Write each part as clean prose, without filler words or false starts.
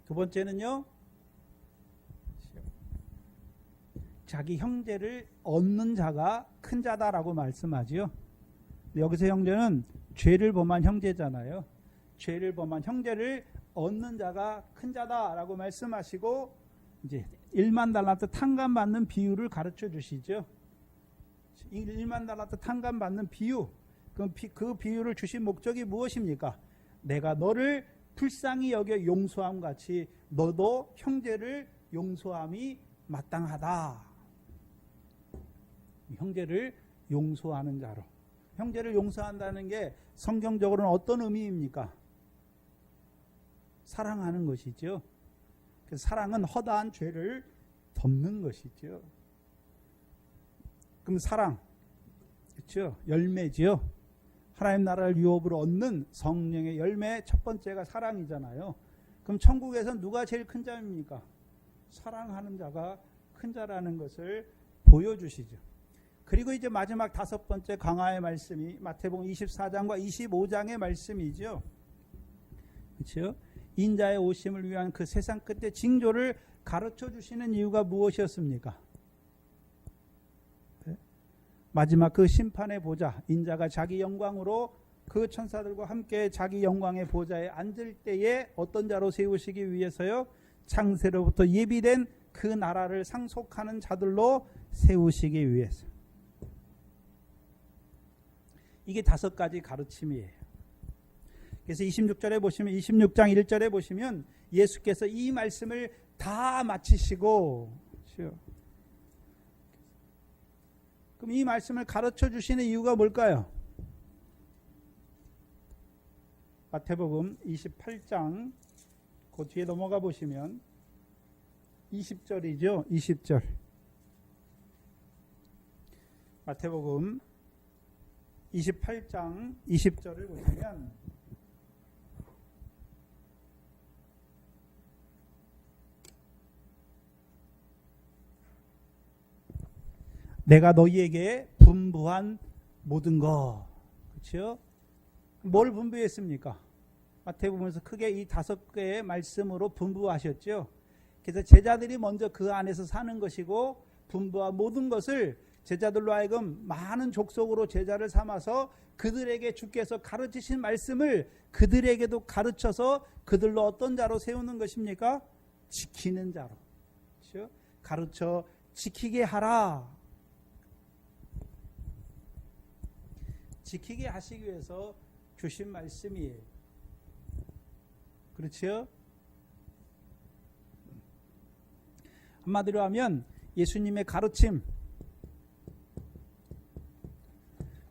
두 번째는요, 자기 형제를 얻는 자가 큰 자다라고 말씀하지요. 여기서 형제는 죄를 범한 형제잖아요. 죄를 범한 형제를 얻는 자가 큰 자다라고 말씀하시고 이제 1만 달란트 탕감받는 비유를 가르쳐 주시죠. 1만 달란트 탕감받는 비유. 그럼 그 비유를 주신 목적이 무엇입니까? 내가 너를 불쌍히 여겨 용서함 같이 너도 형제를 용서함이 마땅하다. 형제를 용서하는 자로. 형제를 용서한다는 게 성경적으로는 어떤 의미입니까? 사랑하는 것이죠. 사랑은 허다한 죄를 덮는 것이죠. 그럼 사랑, 그렇죠? 열매지요. 하나님 나라를 유업으로 얻는 성령의 열매 첫 번째가 사랑이잖아요. 그럼 천국에서 누가 제일 큰 자입니까? 사랑하는 자가 큰 자라는 것을 보여주시죠. 그리고 이제 마지막 다섯 번째 강화의 말씀이 마태복음 24장과 25장의 말씀이죠. 그렇죠? 인자의 오심을 위한 그 세상 끝의 징조를 가르쳐 주시는 이유가 무엇이었습니까? 마지막 그 심판의 보좌, 인자가 자기 영광으로 그 천사들과 함께 자기 영광의 보좌에 앉을 때에 어떤 자로 세우시기 위해서요? 창세로부터 예비된 그 나라를 상속하는 자들로 세우시기 위해서. 이게 다섯 가지 가르침이에요. 그래서 26절에 보시면 26장 1절에 보시면 예수께서 이 말씀을 다 마치시고, 그럼 이 말씀을 가르쳐 주시는 이유가 뭘까요? 마태복음 28장 그 뒤에 넘어가 보시면 20절이죠. 20절. 마태복음 28장 20절을 보시면 내가 너희에게 분부한 모든 것. 그렇죠? 뭘 분부했습니까? 마태복음에서 크게 이 다섯 개의 말씀으로 분부하셨죠. 그래서 제자들이 먼저 그 안에서 사는 것이고 분부한 모든 것을 제자들로 하여금 많은 족속으로 제자를 삼아서 그들에게 주께서 가르치신 말씀을 그들에게도 가르쳐서 그들로 어떤 자로 세우는 것입니까? 지키는 자로. 그렇죠? 가르쳐 지키게 하라. 지키게 하시기 위해서 주신 말씀이에요. 그렇죠? 한마디로 하면 예수님의 가르침,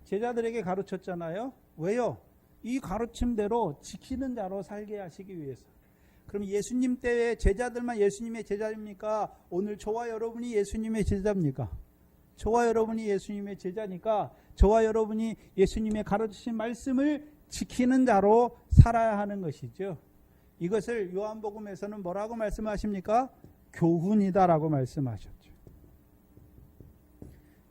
제자들에게 가르쳤잖아요. 왜요? 이 가르침대로 지키는 자로 살게 하시기 위해서. 그럼 예수님 때의 제자들만 예수님의 제자입니까? 오늘 저와 여러분이 예수님의 제자입니까? 저와 여러분이 예수님의 제자니까 저와 여러분이 예수님의 가르치신 말씀을 지키는 자로 살아야 하는 것이죠. 이것을 요한복음에서는 뭐라고 말씀하십니까? 교훈이다라고 말씀하셨죠.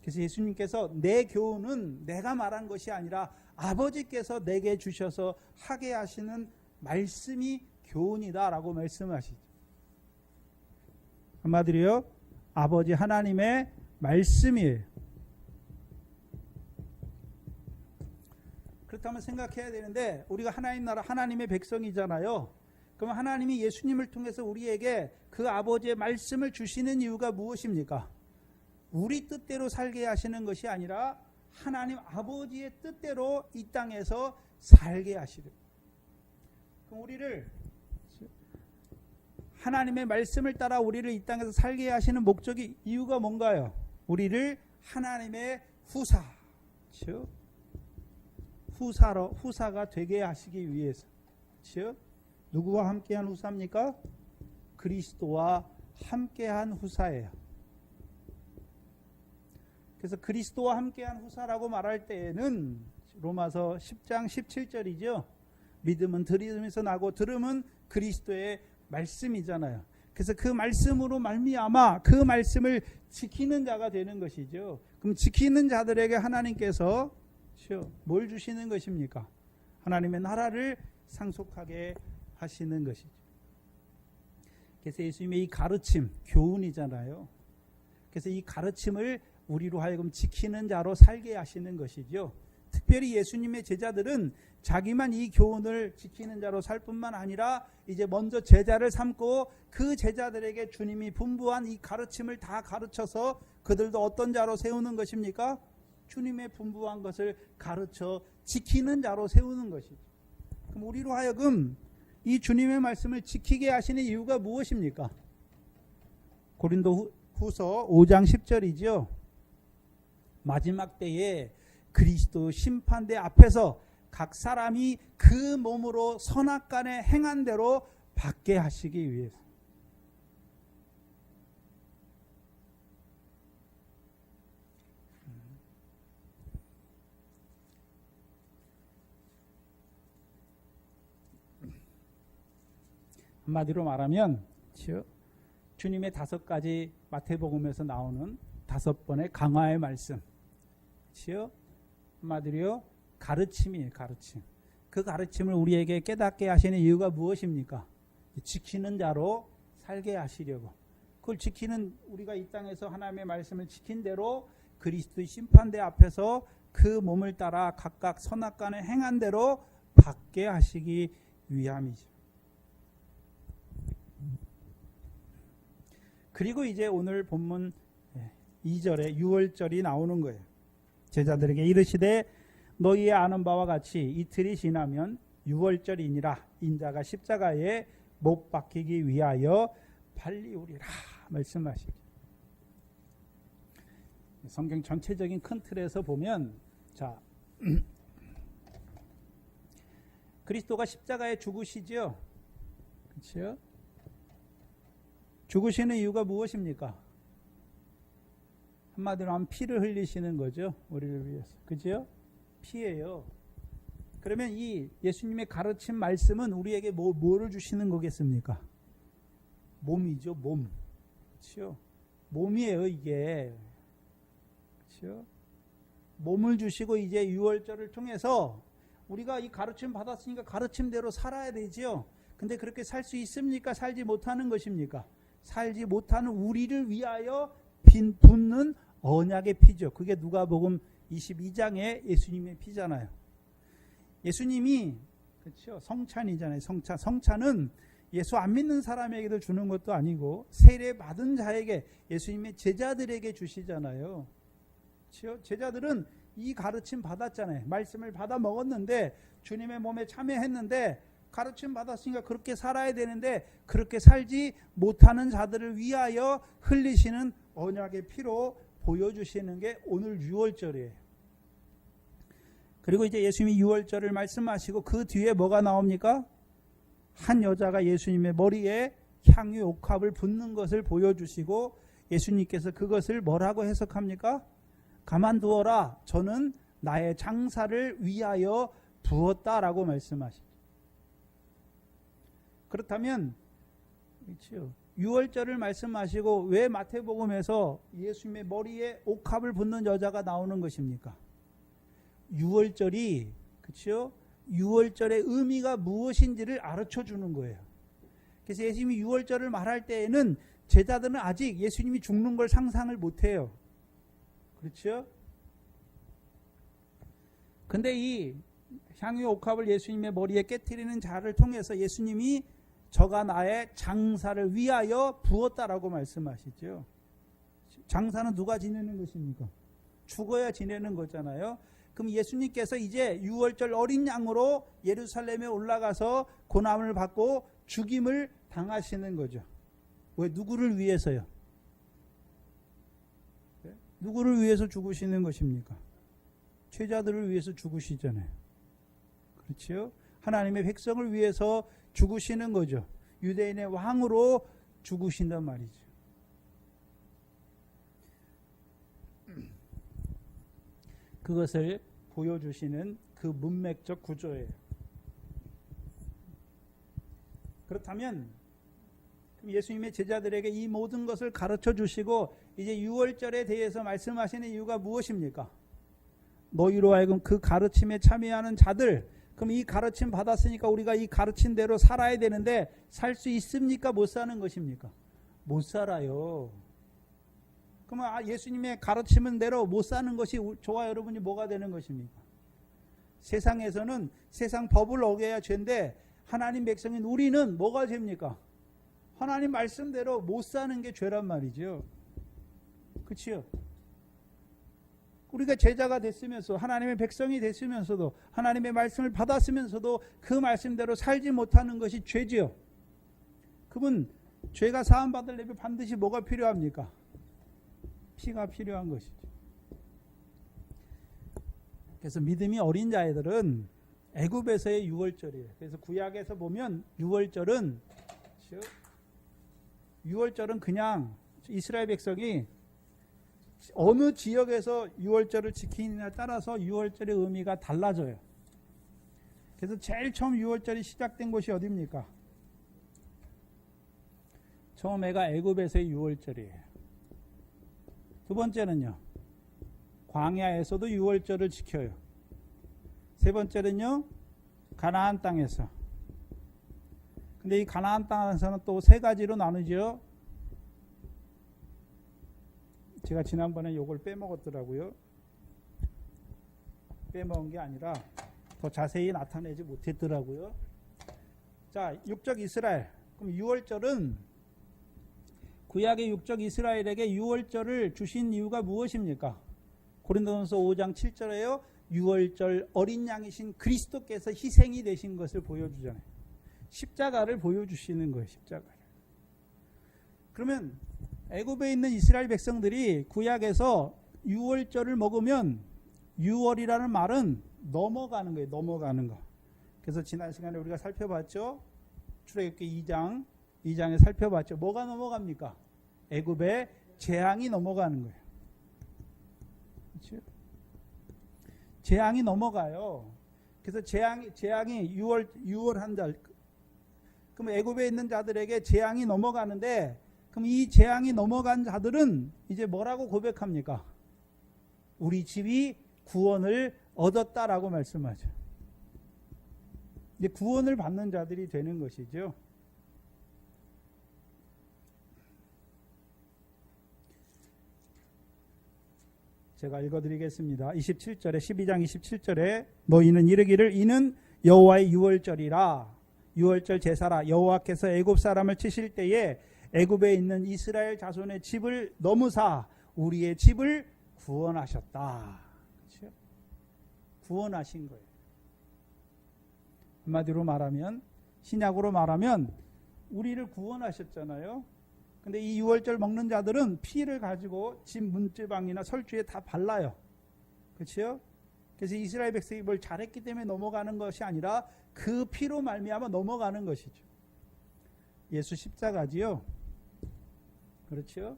그래서 예수님께서 내 교훈은 내가 말한 것이 아니라 아버지께서 내게 주셔서 하게 하시는 말씀이 교훈이다라고 말씀하시죠. 한마디로요, 아버지 하나님의 말씀이에요. 그렇다면 생각해야 되는데 우리가 하나님 나라 하나님의 백성이잖아요. 그럼 하나님이 예수님을 통해서 우리에게 그 아버지의 말씀을 주시는 이유가 무엇입니까? 우리 뜻대로 살게 하시는 것이 아니라 하나님 아버지의 뜻대로 이 땅에서 살게 하시는. 그럼 우리를 하나님의 말씀을 따라 우리를 이 땅에서 살게 하시는 목적이 이유가 뭔가요? 우리를 하나님의 후사, 즉 후사가 되게 하시기 위해서. 즉 누구와 함께한 후사입니까? 그리스도와 함께한 후사예요. 그래서 그리스도와 함께한 후사라고 말할 때에는 로마서 10장 17절이죠. 믿음은 들음에서 나고 들음은 그리스도의 말씀이잖아요. 그래서 그 말씀으로 말미암아 그 말씀을 지키는 자가 되는 것이죠. 그럼 지키는 자들에게 하나님께서 뭘 주시는 것입니까? 하나님의 나라를 상속하게 하시는 것이죠. 그래서 예수님의 이 가르침, 교훈이잖아요. 그래서 이 가르침을 우리로 하여금 지키는 자로 살게 하시는 것이죠. 특별히 예수님의 제자들은 자기만 이 교훈을 지키는 자로 살 뿐만 아니라 이제 먼저 제자를 삼고 그 제자들에게 주님이 분부한 이 가르침을 다 가르쳐서 그들도 어떤 자로 세우는 것입니까? 주님의 분부한 것을 가르쳐 지키는 자로 세우는 것이죠. 그럼 우리로 하여금 이 주님의 말씀을 지키게 하시는 이유가 무엇입니까? 고린도 후서 5장 10절이죠. 마지막 때에 그리스도 심판대 앞에서 각 사람이 그 몸으로 선악간에 행한 대로 받게 하시기 위해서. 한마디로 말하면 주님의 5가지 마태복음에서 나오는 5번의 강화의 말씀, 한마디로 가르침이에요. 가르침. 그 가르침을 우리에게 깨닫게 하시는 이유가 무엇입니까? 지키는 자로 살게 하시려고. 그걸 지키는, 우리가 이 땅에서 하나님의 말씀을 지킨 대로 그리스도의 심판대 앞에서 그 몸을 따라 각각 선악간에 행한 대로 받게 하시기 위함이죠. 그리고 이제 오늘 본문 2절에 유월절이 나오는 거예요. 제자들에게 이르시되 너희의 아는 바와 같이 이틀이 지나면 유월절이니라. 인자가 십자가에 못 박히기 위하여 발리우리라 말씀하시죠. 성경 전체적인 큰 틀에서 보면, 자, 그리스도가 십자가에 죽으시죠. 그렇죠? 죽으시는 이유가 무엇입니까? 한마디로 하면 피를 흘리시는 거죠. 우리를 위해서. 그죠? 피예요. 그러면 이 예수님의 가르침 말씀은 우리에게 뭐를 주시는 거겠습니까? 몸이죠. 몸. 그렇죠? 몸이에요, 이게. 그렇죠? 몸을 주시고 이제 유월절을 통해서 우리가 이 가르침 받았으니까 가르침대로 살아야 되죠. 근데 그렇게 살 수 있습니까? 살지 못하는 것입니까? 살지 못하는 우리를 위하여 붓는 언약의 피죠. 그게 누가복음 22장의 예수님의 피잖아요. 예수님이, 그렇죠? 성찬이잖아요. 성찬은 예수 안 믿는 사람에게도 주는 것도 아니고 세례 받은 자에게, 예수님의 제자들에게 주시잖아요. 그렇죠? 제자들은 이 가르침 받았잖아요. 말씀을 받아 먹었는데 주님의 몸에 참여했는데 가르침 받았으니까 그렇게 살아야 되는데 그렇게 살지 못하는 자들을 위하여 흘리시는 언약의 피로 보여주시는 게 오늘 유월절이에요. 그리고 이제 예수님이 유월절을 말씀하시고 그 뒤에 뭐가 나옵니까? 한 여자가 예수님의 머리에 향유 옥합을 붓는 것을 보여주시고 예수님께서 그것을 뭐라고 해석합니까? 가만두어라, 저는 나의 장사를 위하여 부었다라고 말씀하시죠. 그렇다면 그렇죠. 유월절을 말씀하시고 왜 마태복음에서 예수님의 머리에 옥합을 붓는 여자가 나오는 것입니까? 유월절이, 그렇죠? 유월절의 의미가 무엇인지를 가르쳐 주는 거예요. 그래서 예수님이 유월절을 말할 때에는 제자들은 아직 예수님이 죽는 걸 상상을 못 해요. 그렇죠? 근데 이 향유 옥합을 예수님의 머리에 깨트리는 자를 통해서 예수님이 저가 나의 장사를 위하여 부었다라고 말씀하시죠. 장사는 누가 지내는 것입니까? 죽어야 지내는 거잖아요. 그럼 예수님께서 이제 유월절 어린 양으로 예루살렘에 올라가서 고난을 받고 죽임을 당하시는 거죠. 왜? 누구를 위해서요? 누구를 위해서 죽으시는 것입니까? 죄자들을 위해서 죽으시잖아요. 그렇죠? 하나님의 백성을 위해서 죽으시는 거죠. 유대인의 왕으로 죽으신단 말이죠. 그것을 보여주시는 그 문맥적 구조예요. 그렇다면 예수님의 제자들에게 이 모든 것을 가르쳐 주시고 이제 유월절에 대해서 말씀하시는 이유가 무엇입니까? 너희로 하여금 그 가르침에 참여하는 자들, 그럼 이 가르침 받았으니까 우리가 이 가르친 대로 살아야 되는데 살 수 있습니까? 못 사는 것입니까? 못 살아요. 그러면 예수님의 가르치는 대로 못 사는 것이 저와 여러분이 뭐가 되는 것입니까? 세상에서는 세상 법을 어겨야 죄인데 하나님 백성인 우리는 뭐가 죄입니까? 하나님 말씀대로 못 사는 게 죄란 말이죠. 그렇죠? 우리가 제자가 됐으면서 하나님의 백성이 됐으면서도 하나님의 말씀을 받았으면서도 그 말씀대로 살지 못하는 것이 죄지요. 그러면 죄가 사함 받으려면 반드시 뭐가 필요합니까? 피가 필요한 것이죠. 그래서 믿음이 어린 자들은 애굽에서의 유월절이에요. 그래서 구약에서 보면 유월절은 그냥 이스라엘 백성이 어느 지역에서 유월절을 지키느냐에 따라서 유월절의 의미가 달라져요. 그래서 제일 처음 유월절이 시작된 곳이 어디입니까? 처음에가 애굽에서의 유월절이에요. 두 번째는요, 광야에서도 유월절을 지켜요. 세 번째는요, 가나안 땅에서. 근데 이 가나안 땅에서는 또 세 가지로 나누죠. 제가 지난번에 요걸 빼먹었더라고요. 빼먹은 게 아니라 더 자세히 나타내지 못했더라고요. 자, 육적 이스라엘. 그럼 유월절은 구약의 육적 이스라엘에게 유월절을 주신 이유가 무엇입니까? 고린도전서 5장 7절에요. 유월절 어린 양이신 그리스도께서 희생이 되신 것을 보여주잖아요. 십자가를 보여주시는 거예요. 십자가를. 그러면 애굽에 있는 이스라엘 백성들이 구약에서 유월절을 먹으면 유월이라는 말은 넘어가는 거예요. 넘어가는 거. 그래서 지난 시간에 우리가 살펴봤죠. 출애굽기 2장에 살펴봤죠. 뭐가 넘어갑니까? 애굽의 재앙이 넘어가는 거예요. 그렇죠? 재앙이 넘어가요. 그래서 재앙이 유월한 자, 그럼 애굽에 있는 자들에게 재앙이 넘어가는데, 그럼 이 재앙이 넘어간 자들은 이제 뭐라고 고백합니까? 우리 집이 구원을 얻었다라고 말씀하죠. 이제 구원을 받는 자들이 되는 것이죠. 제가 읽어드리겠습니다. 27절에 12장 27절에 너희는 이르기를 이는 여호와의 유월절이라. 유월절 제사라. 여호와께서 애굽 사람을 치실 때에 애굽에 있는 이스라엘 자손의 집을 넘으사 우리의 집을 구원하셨다. 그렇죠? 구원하신 거예요. 한마디로 말하면, 신약으로 말하면 우리를 구원하셨잖아요. 근데 이 유월절 먹는 자들은 피를 가지고 집 문지방이나 설주에 다 발라요. 그렇죠? 그래서 이스라엘 백성이 뭘 잘했기 때문에 넘어가는 것이 아니라 그 피로 말미암아 넘어가는 것이죠. 예수 십자가지요. 그렇죠?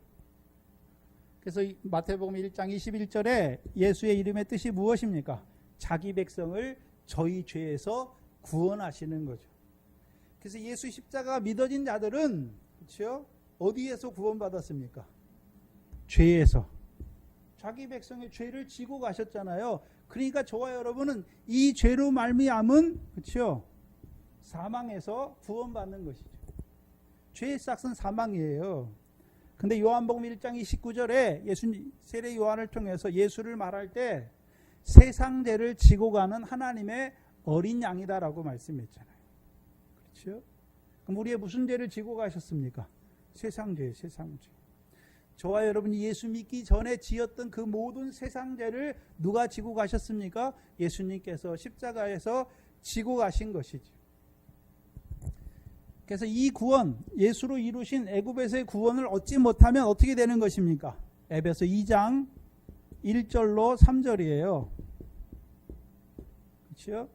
그래서 마태복음 1장 21절에 예수의 이름의 뜻이 무엇입니까? 자기 백성을 저희 죄에서 구원하시는 거죠. 그래서 예수 십자가가 믿어진 자들은, 그렇죠? 어디에서 구원받았습니까? 죄에서. 자기 백성의 죄를 지고 가셨잖아요. 그러니까 저와 여러분은 이 죄로 말미암은, 그렇죠? 사망에서 구원받는 것이죠. 죄의 싹은 사망이에요. 근데 요한복음 1장 29절에 예수님 세례 요한을 통해서 예수를 말할 때 세상 죄를 지고 가는 하나님의 어린 양이다라고 말씀했잖아요. 그렇죠? 그럼 우리의 무슨 죄를 지고 가셨습니까? 세상 죄, 세상 죄. 저와 여러분이 예수 믿기 전에 지었던 그 모든 세상 죄를 누가 지고 가셨습니까? 예수님께서 십자가에서 지고 가신 것이죠. 그래서 이 구원, 예수로 이루신 애굽에서의 구원을 얻지 못하면 어떻게 되는 것입니까? 에베소 2장 1절로 3절이에요. 그렇죠?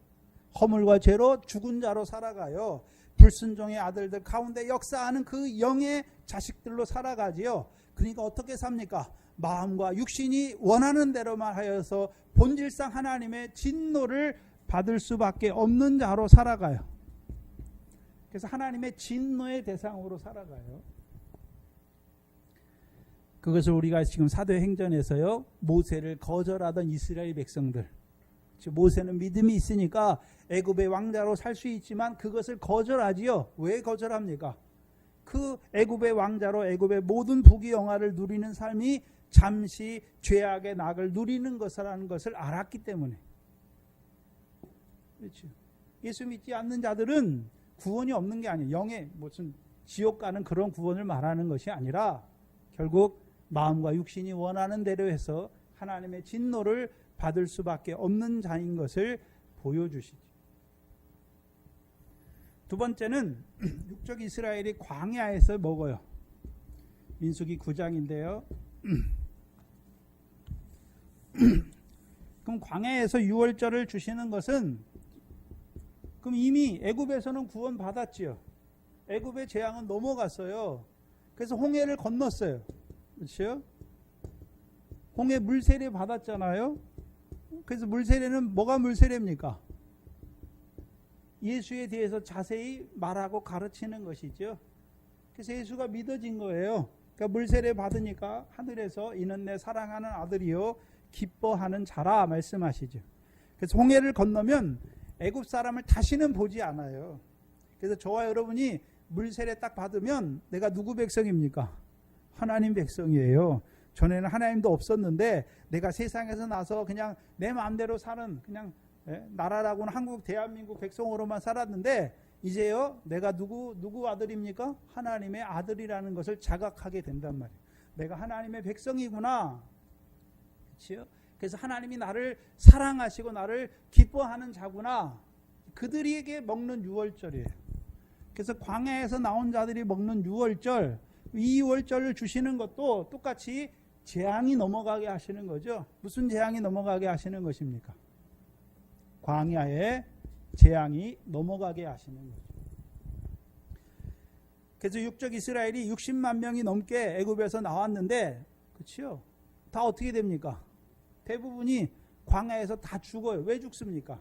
허물과 죄로 죽은 자로 살아가요. 불순종의 아들들 가운데 역사하는 그 영의 자식들로 살아가지요. 그러니까 어떻게 삽니까? 마음과 육신이 원하는 대로만 하여서 본질상 하나님의 진노를 받을 수밖에 없는 자로 살아가요. 그래서 하나님의 진노의 대상으로 살아가요. 그것을 우리가 지금 사도행전에서요, 모세를 거절하던 이스라엘 백성들, 모세는 믿음이 있으니까 애굽의 왕자로 살 수 있지만 그것을 거절하지요. 왜 거절합니까? 그 애굽의 왕자로 애굽의 모든 부귀영화를 누리는 삶이 잠시 죄악의 낙을 누리는 것이라는 것을 알았기 때문에. 그렇죠. 예수 믿지 않는 자들은 구원이 없는 게 아니에요. 영의 무슨 지옥 가는 그런 구원을 말하는 것이 아니라 결국 마음과 육신이 원하는 대로 해서 하나님의 진노를 받을 수밖에 없는 자인 것을 보여주시죠. 두 번째는 육적 이스라엘이 광야에서 먹어요. 민수기 9장인데요. 그럼 광야에서 유월절을 주시는 것은 그럼 이미 애굽에서는 구원 받았지요. 애굽의 재앙은 넘어갔어요. 그래서 홍해를 건넜어요. 그렇죠? 홍해 물세례 받았잖아요. 그래서 물세례는 뭐가 물세례입니까? 예수에 대해서 자세히 말하고 가르치는 것이죠. 그래서 예수가 믿어진 거예요. 그러니까 물세례 받으니까 하늘에서 이는 내 사랑하는 아들이요 기뻐하는 자라 말씀하시죠. 그래서 홍해를 건너면 애굽 사람을 다시는 보지 않아요. 그래서 저와 여러분이 물세례 딱 받으면 내가 누구 백성입니까? 하나님 백성이에요. 전에는 하나님도 없었는데 내가 세상에서 나서 그냥 내 마음대로 사는 그냥 나라라고는 한국 대한민국 백성으로만 살았는데 이제요 내가 누구 아들입니까? 하나님의 아들이라는 것을 자각하게 된단 말이에요. 내가 하나님의 백성이구나. 그렇죠? 그래서 하나님이 나를 사랑하시고 나를 기뻐하는 자구나. 그들에게 먹는 유월절이에요. 그래서 광야에서 나온 자들이 먹는 유월절, 이 유월절을 주시는 것도 똑같이 재앙이 넘어가게 하시는 거죠. 무슨 재앙이 넘어가게 하시는 것입니까? 광야에 재앙이 넘어가게 하시는 거죠. 그래서 육적 이스라엘이 60만 명이 넘게 애굽에서 나왔는데, 그렇죠? 다 어떻게 됩니까? 대부분이 광야에서 다 죽어요. 왜 죽습니까?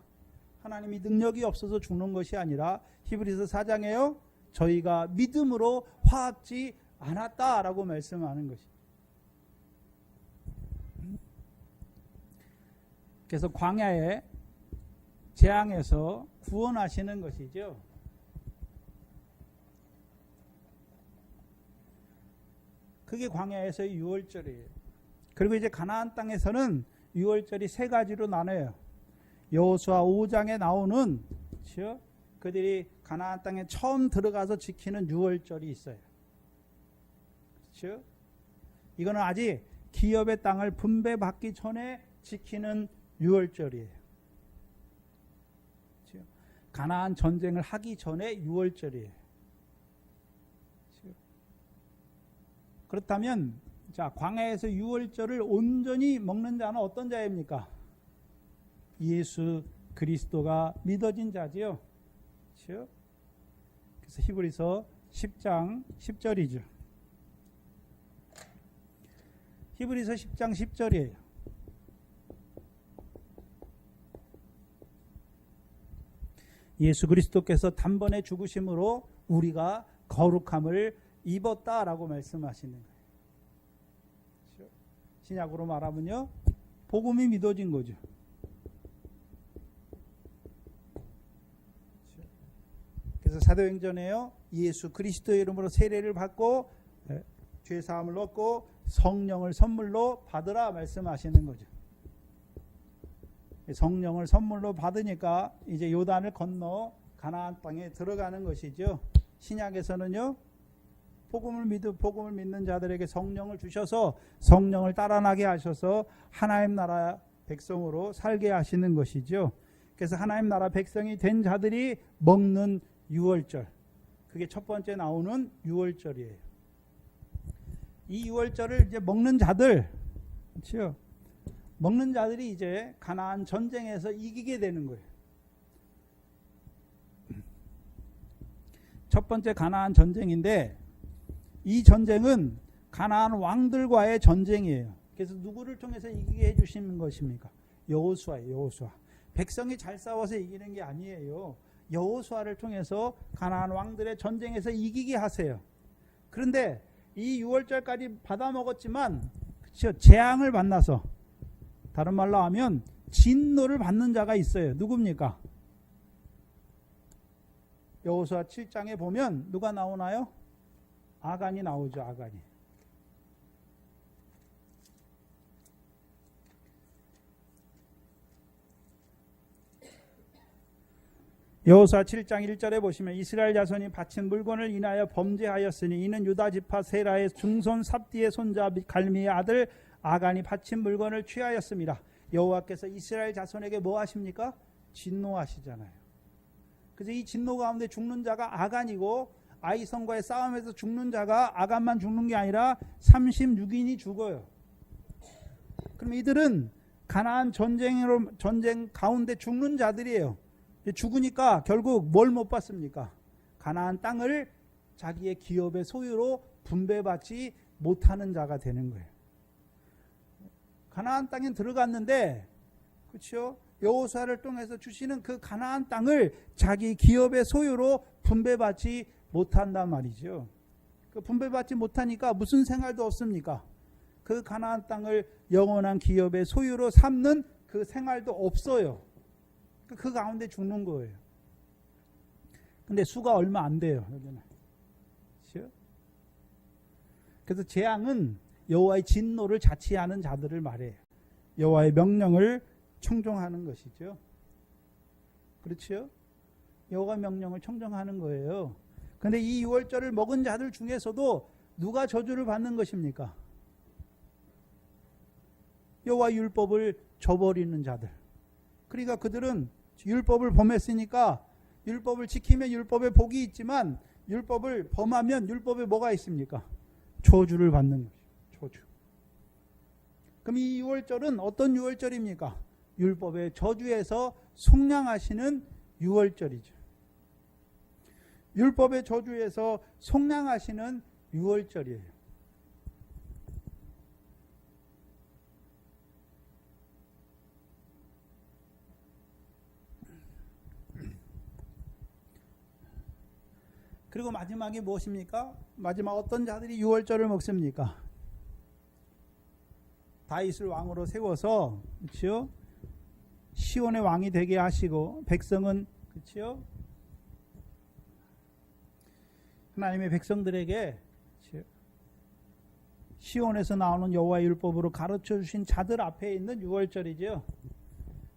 하나님이 능력이 없어서 죽는 것이 아니라 히브리서 4장에요. 저희가 믿음으로 화합지 않았다라고 말씀하는 것입니다. 그래서 광야의 재앙에서 구원하시는 것이죠. 그게 광야에서의 유월절이에요. 그리고 이제 가나안 땅에서는 유월절이 세 가지로 나눠요. 여호수아 5장에 나오는 그렇죠? 그들이 가나안 땅에 처음 들어가서 지키는 유월절이 있어요. 그렇죠? 이거는 아직 기업의 땅을 분배받기 전에 지키는 유월절이에요. 그렇죠? 가나안 전쟁을 하기 전에 유월절이에요. 그렇죠? 그렇다면 자, 광야에서 유월절을 온전히 먹는 자는 어떤 자입니까? 예수 그리스도가 믿어진 자지요. 그렇죠? 그래서 히브리서 10장 10절이죠. 히브리서 10장 10절이에요. 예수 그리스도께서 단번에 죽으심으로 우리가 거룩함을 입었다라고 말씀하시는 거예요. 그렇죠? 신약으로 말하면요. 복음이 믿어진 거죠. 그렇죠? 그래서 사도행전에요. 예수 그리스도의 이름으로 세례를 받고 죄사함을 얻고 성령을 선물로 받으라 말씀하시는 거죠. 성령을 선물로 받으니까 이제 요단을 건너 가나안 땅에 들어가는 것이죠. 신약에서는요. 복음을 믿는 자들에게 성령을 주셔서 성령을 따라나게 하셔서 하나님 나라 백성으로 살게 하시는 것이죠. 그래서 하나님 나라 백성이 된 자들이 먹는 유월절. 그게 첫 번째 나오는 유월절이에요. 이 유월절을 이제 먹는 자들, 그렇죠? 먹는 자들이 이제 가나안 전쟁에서 이기게 되는 거예요. 첫 번째 가나안 전쟁인데 이 전쟁은 가나안 왕들과의 전쟁이에요. 그래서 누구를 통해서 이기게 해주시는 것입니까? 여호수아예요. 여호수아. 백성이 잘 싸워서 이기는 게 아니에요. 여호수아를 통해서 가나안 왕들의 전쟁에서 이기게 하세요. 그런데 이 유월절까지 받아 먹었지만 그렇죠? 재앙을 만나서 다른 말로 하면 진노를 받는 자가 있어요. 누굽니까? 여호수아 7장에 보면 누가 나오나요? 아간이 나오죠. 아간이. 여호수아 7장 1절에 보시면 이스라엘 자손이 바친 물건을 인하여 범죄하였으니 이는 유다 지파 세라의 중손 삽디의 손자 갈미의 아들 아간이 바친 물건을 취하였습니다. 여호와께서 이스라엘 자손에게 뭐 하십니까? 진노하시잖아요. 그래서 이 진노 가운데 죽는 자가 아간이고 아이성과의 싸움에서 죽는 자가 아간만 죽는 게 아니라 36인이 죽어요. 그럼 이들은 가나안 전쟁 가운데 죽는 자들이에요. 죽으니까 결국 뭘 못 받습니까? 가나안 땅을 자기의 기업의 소유로 분배받지 못하는 자가 되는 거예요. 가나안 땅에 들어갔는데, 그렇죠? 여호수아를 통해서 주시는 그 가나안 땅을 자기 기업의 소유로 분배받지 못한단 말이죠. 그 분배받지 못하니까 무슨 생활도 없습니까? 그 가나안 땅을 영원한 기업의 소유로 삼는 그 생활도 없어요. 그 가운데 죽는 거예요. 근데 수가 얼마 안 돼요. 여기는. 그렇죠? 그래서 재앙은 여호와의 진노를 자치하는 자들을 말해요. 여호와의 명령을 청종하는 것이죠. 그렇죠? 여호와 명령을 청종하는 거예요. 그런데 이 유월절을 먹은 자들 중에서도 누가 저주를 받는 것입니까? 여호와 율법을 저버리는 자들. 그러니까 그들은 율법을 범했으니까 율법을 지키면 율법에 복이 있지만 율법을 범하면 율법에 뭐가 있습니까? 저주를 받는 거죠. 저주. 그럼 이 유월절은 어떤 유월절입니까? 율법의 저주에서 속량하시는 유월절이죠. 율법의 저주에서 속량하시는 유월절이에요. 그리고 마지막이 무엇입니까? 마지막 어떤 자들이 유월절을 먹습니까? 다윗을 왕으로 세워서, 그렇죠? 시온의 왕이 되게 하시고 백성은, 그렇죠? 하나님의 백성들에게 시온에서 나오는 여호와의 율법으로 가르쳐 주신 자들 앞에 있는 유월절이죠.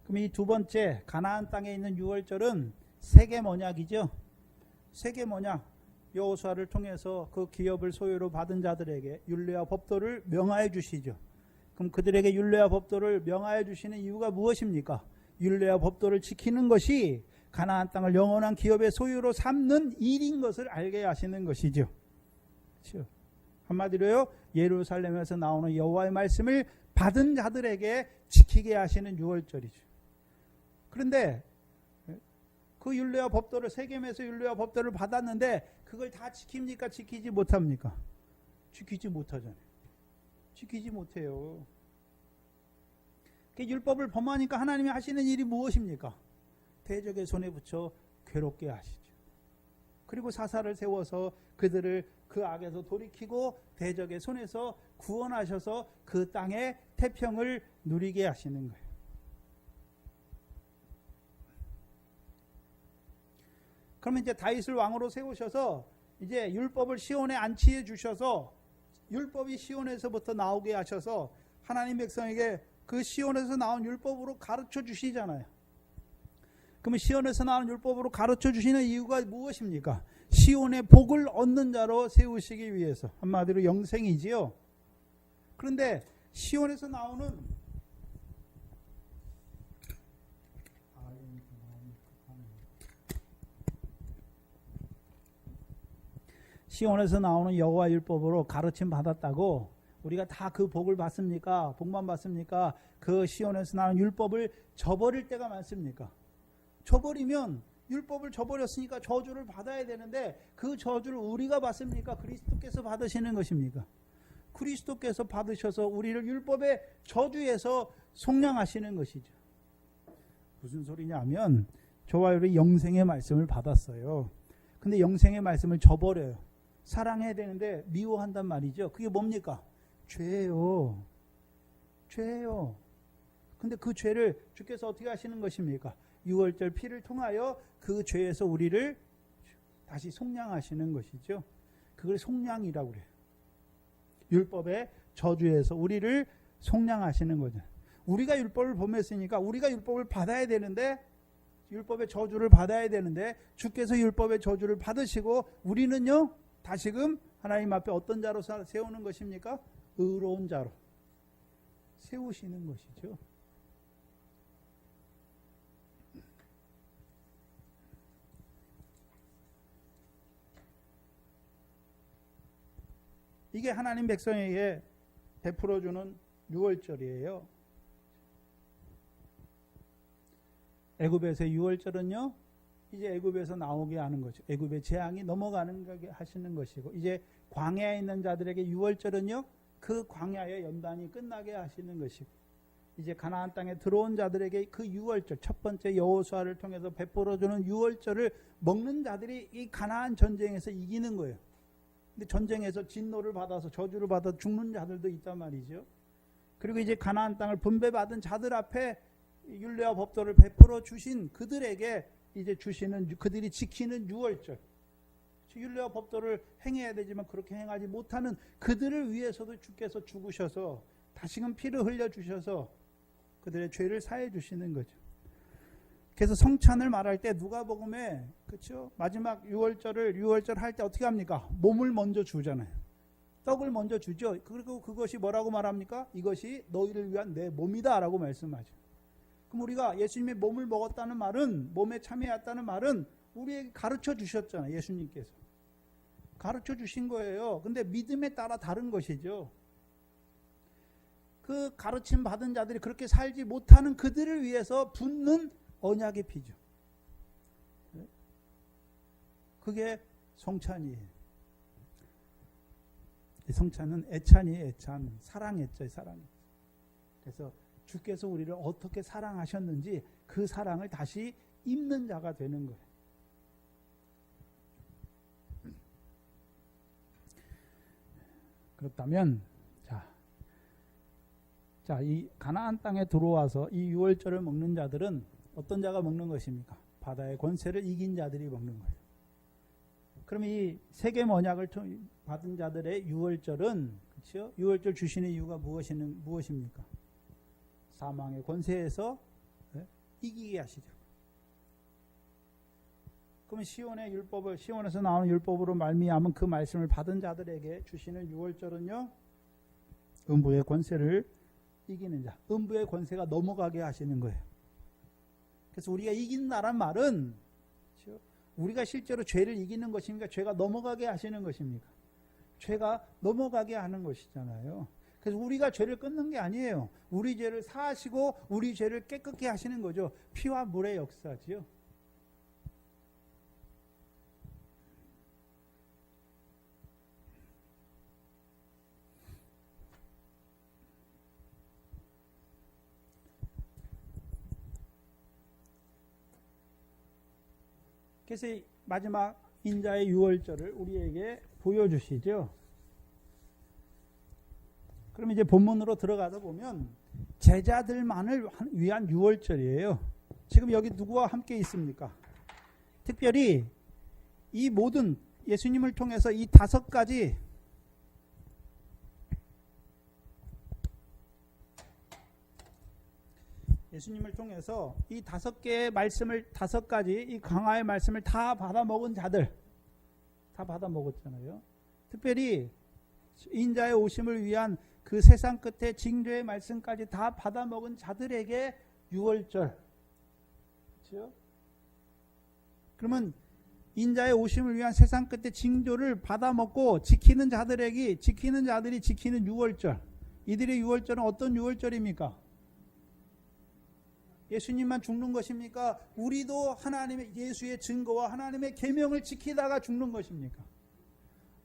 그럼 이 두 번째 가나안 땅에 있는 유월절은 세계 언약이죠. 세계 언약. 여호수아를 통해서 그 기업을 소유로 받은 자들에게 율례와 법도를 명하여 주시죠. 그럼 그들에게 율례와 법도를 명하여 주시는 이유가 무엇입니까? 율례와 법도를 지키는 것이 가나안 땅을 영원한 기업의 소유로 삼는 일인 것을 알게 하시는 것이죠. 그렇죠? 한마디로요, 예루살렘에서 나오는 여호와의 말씀을 받은 자들에게 지키게 하시는 유월절이죠. 그런데 그 율례와 법도를 세겜에서 율례와 법도를 받았는데 그걸 다 지킵니까? 지키지 못합니까? 지키지 못하잖아요. 지키지 못해요. 그 율법을 범하니까 하나님이 하시는 일이 무엇입니까? 대적의 손에 붙여 괴롭게 하시죠. 그리고 사사를 세워서 그들을 그 악에서 돌이키고 대적의 손에서 구원하셔서 그 땅의 태평을 누리게 하시는 거예요. 그러면 이제 다윗을 왕으로 세우셔서 이제 율법을 시온에 안치해 주셔서 율법이 시온에서부터 나오게 하셔서 하나님 백성에게 그 시온에서 나온 율법으로 가르쳐 주시잖아요. 그러면 시온에서 나온 율법으로 가르쳐 주시는 이유가 무엇입니까? 시온의 복을 얻는 자로 세우시기 위해서. 한마디로 영생이지요. 그런데 시온에서 나오는 시온에서 나오는 여호와 율법으로 가르침 받았다고 우리가 다 그 복을 받습니까? 복만 받습니까? 그 시온에서 나오는 율법을 저버릴 때가 많습니까? 저버리면 율법을 저버렸으니까 저주를 받아야 되는데 그 저주를 우리가 받습니까? 그리스도께서 받으시는 것입니까? 그리스도께서 받으셔서 우리를 율법의 저주에서 속량하시는 것이죠. 무슨 소리냐면 저와 여러분이 영생의 말씀을 받았어요. 근데 영생의 말씀을 저버려요. 사랑해야 되는데 미워한단 말이죠. 그게 뭡니까? 죄예요. 죄예요. 근데 그 죄를 주께서 어떻게 하시는 것입니까? 유월절 피를 통하여 그 죄에서 우리를 다시 속량하시는 것이죠. 그걸 속량이라고 그래요. 율법의 저주에서 우리를 속량하시는 거죠. 우리가 율법을 범했으니까 우리가 율법을 받아야 되는데, 율법의 저주를 받아야 되는데, 주께서 율법의 저주를 받으시고 우리는요 다시금 하나님 앞에 어떤 자로 세우는 것입니까? 의로운 자로 세우시는 것이죠. 이게 하나님 백성에게 베풀어주는 유월절이에요. 애굽에서의 유월절은요, 이제 애굽에서 나오게 하는 거죠. 애굽의 재앙이 넘어가는 게 하시는 것이고, 이제 광야에 있는 자들에게 유월절은요, 그 광야의 연단이 끝나게 하시는 것이고, 이제 가나안 땅에 들어온 자들에게 그 유월절, 첫 번째 여호수아를 통해서 베풀어주는 유월절을 먹는 자들이 이 가나안 전쟁에서 이기는 거예요. 근데 전쟁에서 진노를 받아서 저주를 받아 죽는 자들도 있단 말이죠. 그리고 이제 가나안 땅을 분배받은 자들 앞에 율례와 법도를 베풀어 주신 그들에게 이제 주시는, 그들이 지키는 유월절, 율례와 법도를 행해야 되지만 그렇게 행하지 못하는 그들을 위해서도 주께서 죽으셔서 다시금 피를 흘려 주셔서 그들의 죄를 사해 주시는 거죠. 그래서 성찬을 말할 때 누가복음에, 그렇죠? 마지막 유월절 할 때 어떻게 합니까? 몸을 먼저 주잖아요. 떡을 먼저 주죠. 그리고 그것이 뭐라고 말합니까? 이것이 너희를 위한 내 몸이다라고 말씀하죠. 그럼 우리가 예수님의 몸을 먹었다는 말은, 몸에 참여했다는 말은 우리에게 가르쳐 주셨잖아요. 예수님께서 가르쳐 주신 거예요. 근데 믿음에 따라 다른 것이죠. 그 가르침 받은 자들이 그렇게 살지 못하는 그들을 위해서 붓는 언약의 피죠. 그게 성찬이에요. 성찬은 애찬이에요. 애찬. 사랑했죠. 사랑. 그래서 주께서 우리를 어떻게 사랑하셨는지 그 사랑을 다시 입는 자가 되는 거예요. 그렇다면 자, 이 가나안 땅에 들어와서 이 유월절을 먹는 자들은 어떤 자가 먹는 것입니까? 바다의 권세를 이긴 자들이 먹는 거예요. 그럼 이 세겜 언약을 받은 자들의 유월절은, 그렇죠? 유월절 주시는 이유가 무엇입니까? 사망의 권세에서 이기게 하시죠. 그러면 시온에서 나오는 율법으로 말미암은 그 말씀을 받은 자들에게 주시는 유월절은요, 음부의 권세를 이기는 자, 음부의 권세가 넘어가게 하시는 거예요. 그래서 우리가 이긴다란 말은, 그렇죠? 우리가 실제로 죄를 이기는 것입니까? 죄가 넘어가게 하시는 것입니까? 죄가 넘어가게 하는 것이잖아요. 그래서 우리가 죄를 끊는 게 아니에요. 우리 죄를 사하시고 우리 죄를 깨끗게 하시는 거죠. 피와 물의 역사지요. 그래서 마지막 인자의 유월절을 우리에게 보여주시죠. 그럼 이제 본문으로 들어가다 보면 제자들만을 위한 유월절이에요. 지금 여기 누구와 함께 있습니까? 특별히 이 모든 예수님을 통해서 이 5가지 예수님을 통해서 이 5개의 말씀을, 5가지 이 강화의 말씀을 다 받아 먹은 자들, 다 받아 먹었잖아요. 특별히 인자의 오심을 위한 그 세상 끝에 징조의 말씀까지 다 받아 먹은 자들에게 유월절, 그렇죠? 그러면 인자의 오심을 위한 세상 끝에 징조를 받아 먹고 지키는 자들이 지키는 유월절, 이들의 유월절은 어떤 유월절입니까? 예수님만 죽는 것입니까? 우리도 하나님의 예수의 증거와 하나님의 계명을 지키다가 죽는 것입니까?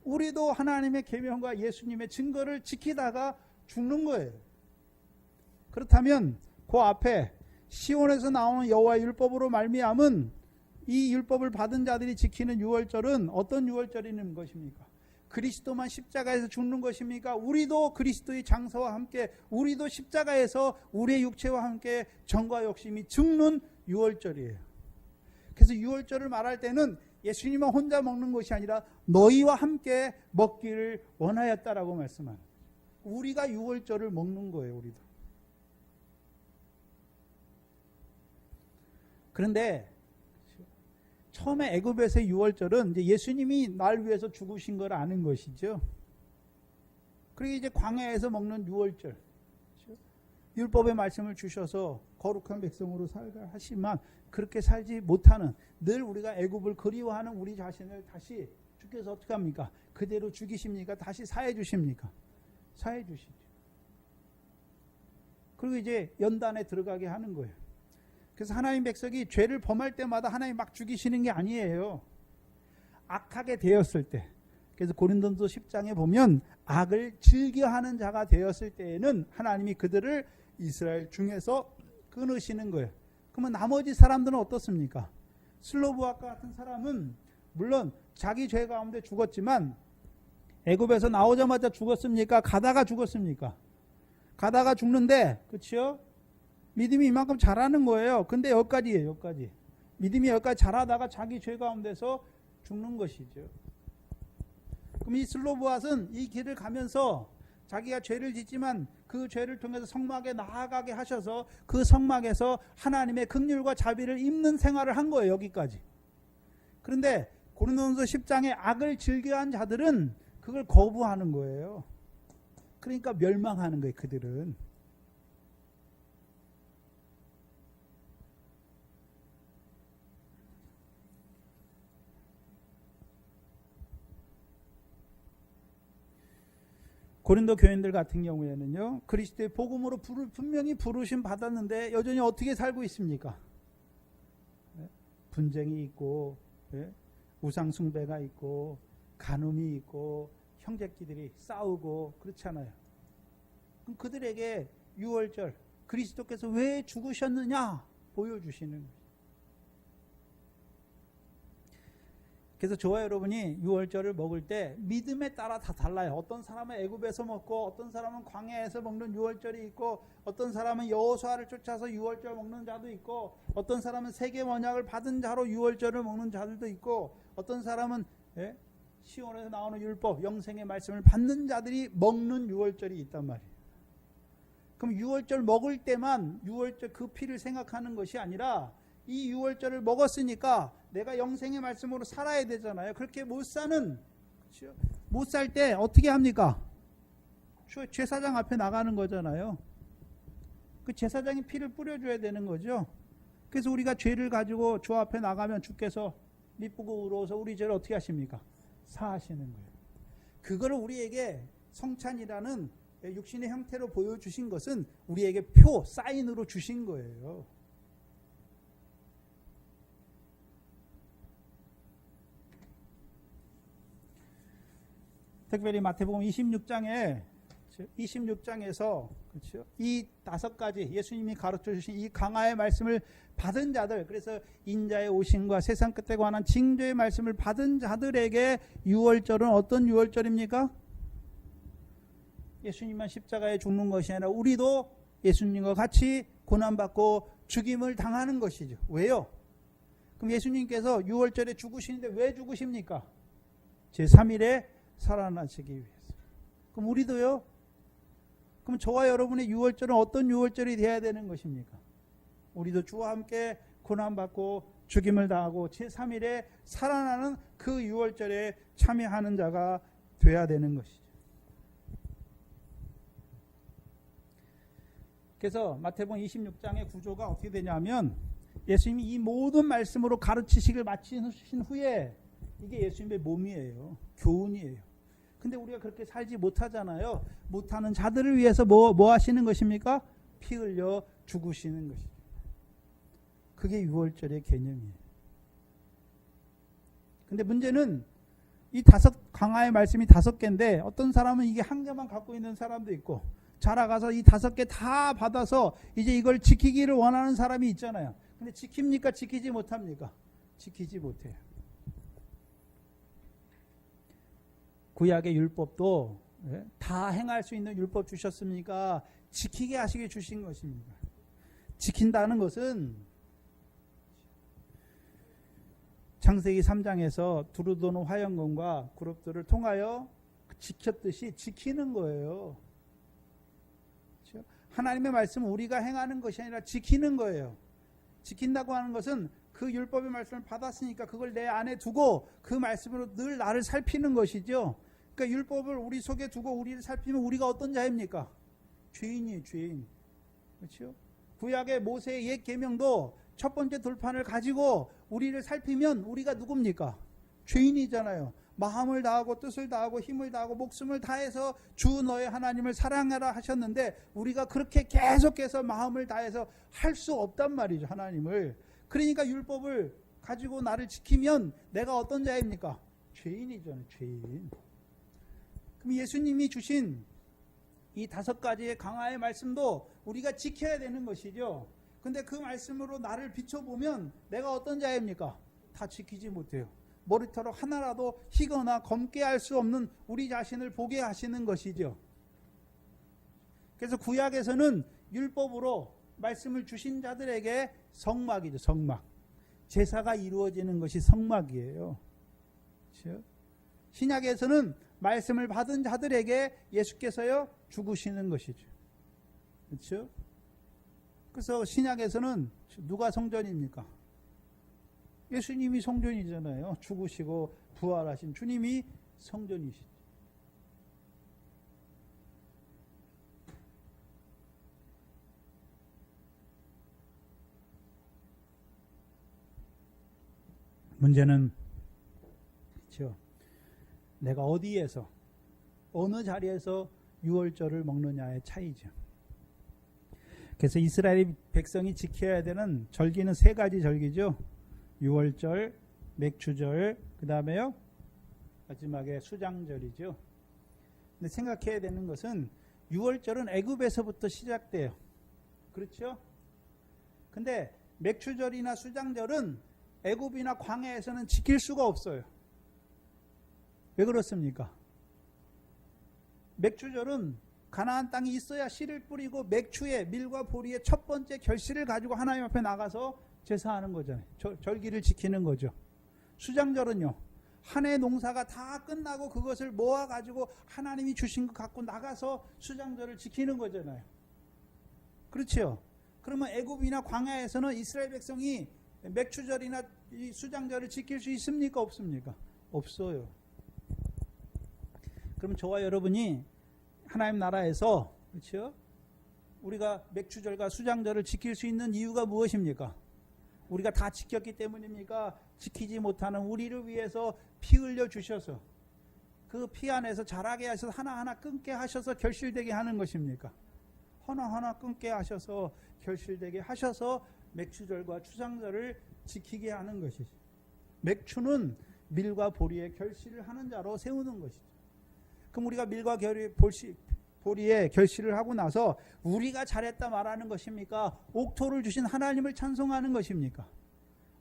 우리도 하나님의 계명과 예수님의 증거를 지키다가 죽는 거예요. 그렇다면 그 앞에 시온에서 나오는 여호와의 율법으로 말미암은 이 율법을 받은 자들이 지키는 유월절은 어떤 유월절인 것입니까? 그리스도만 십자가에서 죽는 것입니까? 우리도 그리스도의 장사와 함께 우리도 십자가에서 우리의 육체와 함께 정과 욕심이 죽는 유월절이에요. 그래서 유월절을 말할 때는 예수님만 혼자 먹는 것이 아니라 너희와 함께 먹기를 원하였다라고 말씀합니다. 우리가 유월절을 먹는 거예요. 우리도. 그런데 처음에 애굽에서의 유월절은 이제 예수님이 날 위해서 죽으신 걸 아는 것이죠. 그리고 이제 광야에서 먹는 유월절, 율법의 말씀을 주셔서 거룩한 백성으로 살게 하시만 그렇게 살지 못하는, 늘 우리가 애굽을 그리워하는 우리 자신을 다시 주께서 어떻게 합니까? 그대로 죽이십니까? 다시 사해 주십니까? 사해 주시죠. 그리고 이제 연단에 들어가게 하는 거예요. 그래서 하나님 백성이 죄를 범할 때마다 하나님 막 죽이시는 게 아니에요. 악하게 되었을 때. 그래서 고린도서 10장에 보면 악을 즐겨하는 자가 되었을 때에는 하나님이 그들을 이스라엘 중에서 끊으시는 거예요. 그러면 나머지 사람들은 어떻습니까? 슬로브아과 같은 사람은 물론 자기 죄 가운데 죽었지만 애굽에서 나오자마자 죽었습니까? 가다가 죽었습니까? 가다가 죽는데, 그렇죠? 믿음이 이만큼 자라는 거예요. 근데 여기까지예요. 여기까지. 믿음이 여기까지 자라다가 자기 죄 가운데서 죽는 것이죠. 그럼 이 슬로브앗은 이 길을 가면서 자기가 죄를 짓지만 그 죄를 통해서 성막에 나아가게 하셔서 그 성막에서 하나님의 긍휼과 자비를 입는 생활을 한 거예요. 여기까지. 그런데 고린도전서 10장에 악을 즐겨한 자들은 그걸 거부하는 거예요. 그러니까 멸망하는 거예요. 그들은. 고린도 교인들 같은 경우에는요, 그리스도의 복음으로 분명히 부르심 받았는데 여전히 어떻게 살고 있습니까? 분쟁이 있고, 우상 숭배가 있고, 간음이 있고, 형제끼리 싸우고 그렇잖아요. 그럼 그들에게 유월절, 그리스도께서 왜 죽으셨느냐 보여주시는 거예요. 그래서 저와 여러분이 유월절을 먹을 때 믿음에 따라 다 달라요. 어떤 사람은 애굽에서 먹고, 어떤 사람은 광야에서 먹는 유월절이 있고, 어떤 사람은 여호수아를 쫓아서 유월절 먹는 자도 있고, 어떤 사람은 세계 언약을 받은 자로 유월절을 먹는 자들도 있고, 어떤 사람은 시온에서 나오는 율법, 영생의 말씀을 받는 자들이 먹는 유월절이 있단 말이에요. 그럼 유월절 먹을 때만 유월절 그 피를 생각하는 것이 아니라 이 유월절을 먹었으니까 내가 영생의 말씀으로 살아야 되잖아요. 그렇게 못 사는, 그렇죠? 못 살 때 어떻게 합니까? 제사장 앞에 나가는 거잖아요. 그 제사장이 피를 뿌려줘야 되는 거죠. 그래서 우리가 죄를 가지고 주 앞에 나가면 주께서 미쁘고 의로워서 우리 죄를 어떻게 하십니까? 사하시는 거예요. 그거를 우리에게 성찬이라는 육신의 형태로 보여주신 것은 우리에게 표, 사인으로 주신 거예요. 특별히 마태복음 26장에서 그렇죠? 이 5가지 예수님이 가르쳐 주신 이 강화의 말씀을 받은 자들, 그래서 인자의 오심과 세상 끝에 관한 징조의 말씀을 받은 자들에게 유월절은 어떤 유월절입니까? 예수님만 십자가에 죽는 것이 아니라 우리도 예수님과 같이 고난받고 죽임을 당하는 것이죠. 왜요? 그럼 예수님께서 유월절에 죽으시는데 왜 죽으십니까? 제3일에 살아나시기 위해서. 그럼 우리도요? 그럼 저와 여러분의 유월절은 어떤 유월절이 되어야 되는 것입니까? 우리도 주와 함께 고난받고 죽임을 당하고 제3일에 살아나는 그 유월절에 참여하는 자가 되어야 되는 것이죠. 그래서 마태복음 26장의 구조가 어떻게 되냐면 예수님이 이 모든 말씀으로 가르치시길 마치신 후에 이게 예수님의 몸이에요. 교훈이에요. 근데 우리가 그렇게 살지 못하잖아요. 못하는 자들을 위해서 뭐 하시는 것입니까? 피 흘려 죽으시는 것이죠. 그게 유월절의 개념이에요. 근데 문제는 이 강화의 말씀이 5개인데 어떤 사람은 이게 1개만 갖고 있는 사람도 있고, 자라가서 이 5개 다 받아서 이제 이걸 지키기를 원하는 사람이 있잖아요. 근데 지킵니까? 지키지 못합니까? 지키지 못해요. 구약의 율법도 다 행할 수 있는 율법 주셨습니까? 지키게 하시게 주신 것입니다. 지킨다는 것은 창세기 3장에서 두루도는 화영금과 그룹들을 통하여 지켰듯이 지키는 거예요. 그렇죠? 하나님의 말씀은 우리가 행하는 것이 아니라 지키는 거예요. 지킨다고 하는 것은 그 율법의 말씀을 받았으니까 그걸 내 안에 두고 그 말씀으로 늘 나를 살피는 것이죠. 그러니까 율법을 우리 속에 두고 우리를 살피면 우리가 어떤 자입니까? 죄인이에요, 죄인. 그렇죠? 구약의 모세의 옛 계명도 첫 번째 돌판을 가지고 우리를 살피면 우리가 누굽니까? 죄인이잖아요. 마음을 다하고 뜻을 다하고 힘을 다하고 목숨을 다해서 주 너의 하나님을 사랑하라 하셨는데 우리가 그렇게 계속해서 마음을 다해서 할 수 없단 말이죠, 하나님을. 그러니까 율법을 가지고 나를 지키면 내가 어떤 자입니까? 죄인이잖아요, 죄인. 그럼 예수님이 주신 이 5가지의 강화의 말씀도 우리가 지켜야 되는 것이죠. 근데 그 말씀으로 나를 비춰보면 내가 어떤 자입니까? 다 지키지 못해요. 머리털을 하나라도 희거나 검게 할 수 없는 우리 자신을 보게 하시는 것이죠. 그래서 구약에서는 율법으로 말씀을 주신 자들에게 성막이죠, 성막. 제사가 이루어지는 것이 성막이에요. 그렇죠? 신약에서는 말씀을 받은 자들에게 예수께서요 죽으시는 것이죠. 그렇죠? 그래서 신약에서는 누가 성전입니까? 예수님이 성전이잖아요. 죽으시고 부활하신 주님이 성전이시죠. 문제는 그렇죠. 내가 어디에서 어느 자리에서 유월절을 먹느냐의 차이죠. 그래서 이스라엘 백성이 지켜야 되는 절기는 3가지 절기죠. 유월절, 맥추절, 그 다음에요 마지막에 수장절이죠. 근데 생각해야 되는 것은 유월절은 애굽에서부터 시작돼요. 그렇죠? 근데 맥추절이나 수장절은 애굽이나 광야에서는 지킬 수가 없어요. 왜 그렇습니까? 맥추절은 가나안 땅이 있어야 씨를 뿌리고 맥추의 밀과 보리의 첫 번째 결실을 가지고 하나님 앞에 나가서 제사하는 거잖아요. 절기를 지키는 거죠. 수장절은요, 한 해 농사가 다 끝나고 그것을 모아가지고 하나님이 주신 것 갖고 나가서 수장절을 지키는 거잖아요. 그렇죠? 그러면 애굽이나 광야에서는 이스라엘 백성이 맥추절이나 이 수장절을 지킬 수 있습니까? 없습니까? 없어요. 그럼 저와 여러분이 하나님 나라에서 그렇죠? 우리가 맥추절과 수장절을 지킬 수 있는 이유가 무엇입니까? 우리가 다 지켰기 때문입니까? 지키지 못하는 우리를 위해서 피 흘려 주셔서 그 피 안에서 자라게 하셔서 하나하나 끊게 하셔서 결실되게 하는 것입니까? 하나하나 끊게 하셔서 결실되게 하셔서 맥추절과 수장절을 지키게 하는 것이죠. 맥추는 밀과 보리의 결실을 하는 자로 세우는 것이죠. 그럼 우리가 밀과 보리의 결실을 하고 나서 우리가 잘했다 말하는 것입니까? 옥토를 주신 하나님을 찬송하는 것입니까?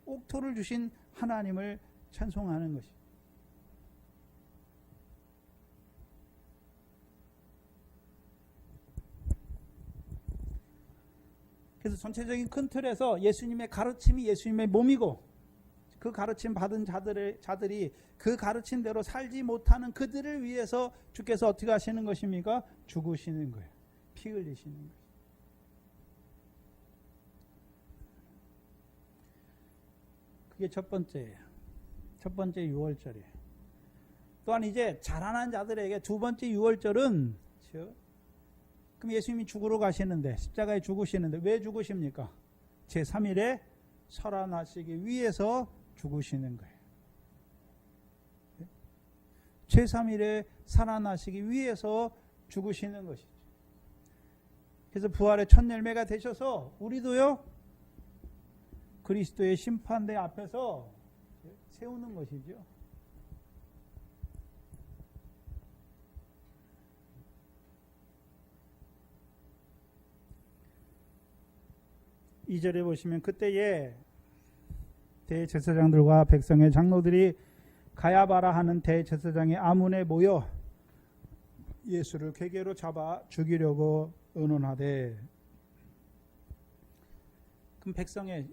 옥토를 주신 하나님을 찬송하는 것입니다. 그래서 전체적인 큰 틀에서 예수님의 가르침이 예수님의 몸이고 그 가르침 받은 자들이 그 가르침대로 살지 못하는 그들을 위해서 주께서 어떻게 하시는 것입니까? 죽으시는 거예요. 피 흘리시는 거예요. 그게 첫 번째예요. 첫 번째 유월절이에요. 또한 이제 자라난 자들에게 두 번째 유월절은 그렇죠? 그럼 예수님이 죽으러 가시는데 십자가에 죽으시는데 왜 죽으십니까? 제3일에 살아나시기 위해서 죽으시는 거예요. 제3일에 살아나시기 위해서 죽으시는 것이죠. 그래서 부활의 첫 열매가 되셔서 우리도요 그리스도의 심판대 앞에서 세우는 것이죠. 2절에 보시면 그때에 대제사장들과 백성의 장로들이 가야바라 하는 대제사장이 아문에 모여 예수를 궤계로 잡아 죽이려고 의논하되. 그럼 백성의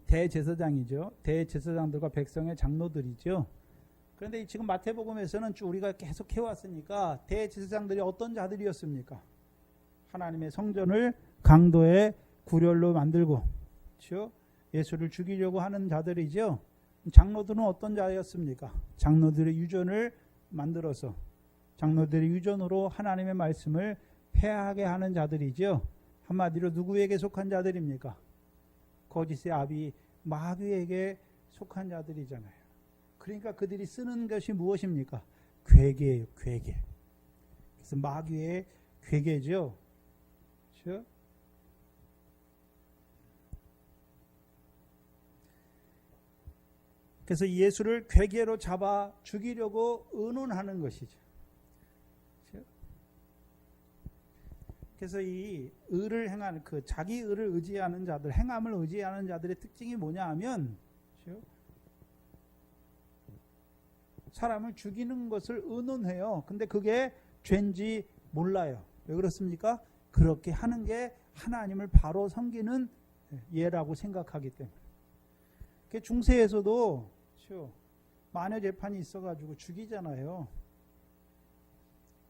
대제사장이죠. 대제사장들과 백성의 장로들이죠. 그런데 지금 마태복음에서는 우리가 계속 해왔으니까 대제사장들이 어떤 자들이었습니까? 하나님의 성전을 강도의 구렬로 만들고, 그렇죠? 예수를 죽이려고 하는 자들이죠. 장로들은 어떤 자였습니까? 장로들의 유전을 만들어서 장로들의 유전으로 하나님의 말씀을 폐하게 하는 자들이죠. 한마디로 누구에게 속한 자들입니까? 거짓의 아비 마귀에게 속한 자들이잖아요. 그러니까 그들이 쓰는 것이 무엇입니까? 괴계예요. 괴계. 그래서 마귀의 괴계죠. 그렇죠? 그래서 예수를 괴계로 잡아 죽이려고 의논하는 것이죠. 그렇죠? 그래서 이 의를 행하는 자기 의를 의지하는 자들, 행함을 의지하는 자들의 특징이 뭐냐 하면, 그렇죠? 사람을 죽이는 것을 의논해요. 근데 그게 죄인지 몰라요. 왜 그렇습니까? 그렇게 하는 게 하나님을 바로 섬기는 예라고 생각하기 때문에. 중세에서도 그렇죠? 마녀 재판이 있어가지고 죽이잖아요.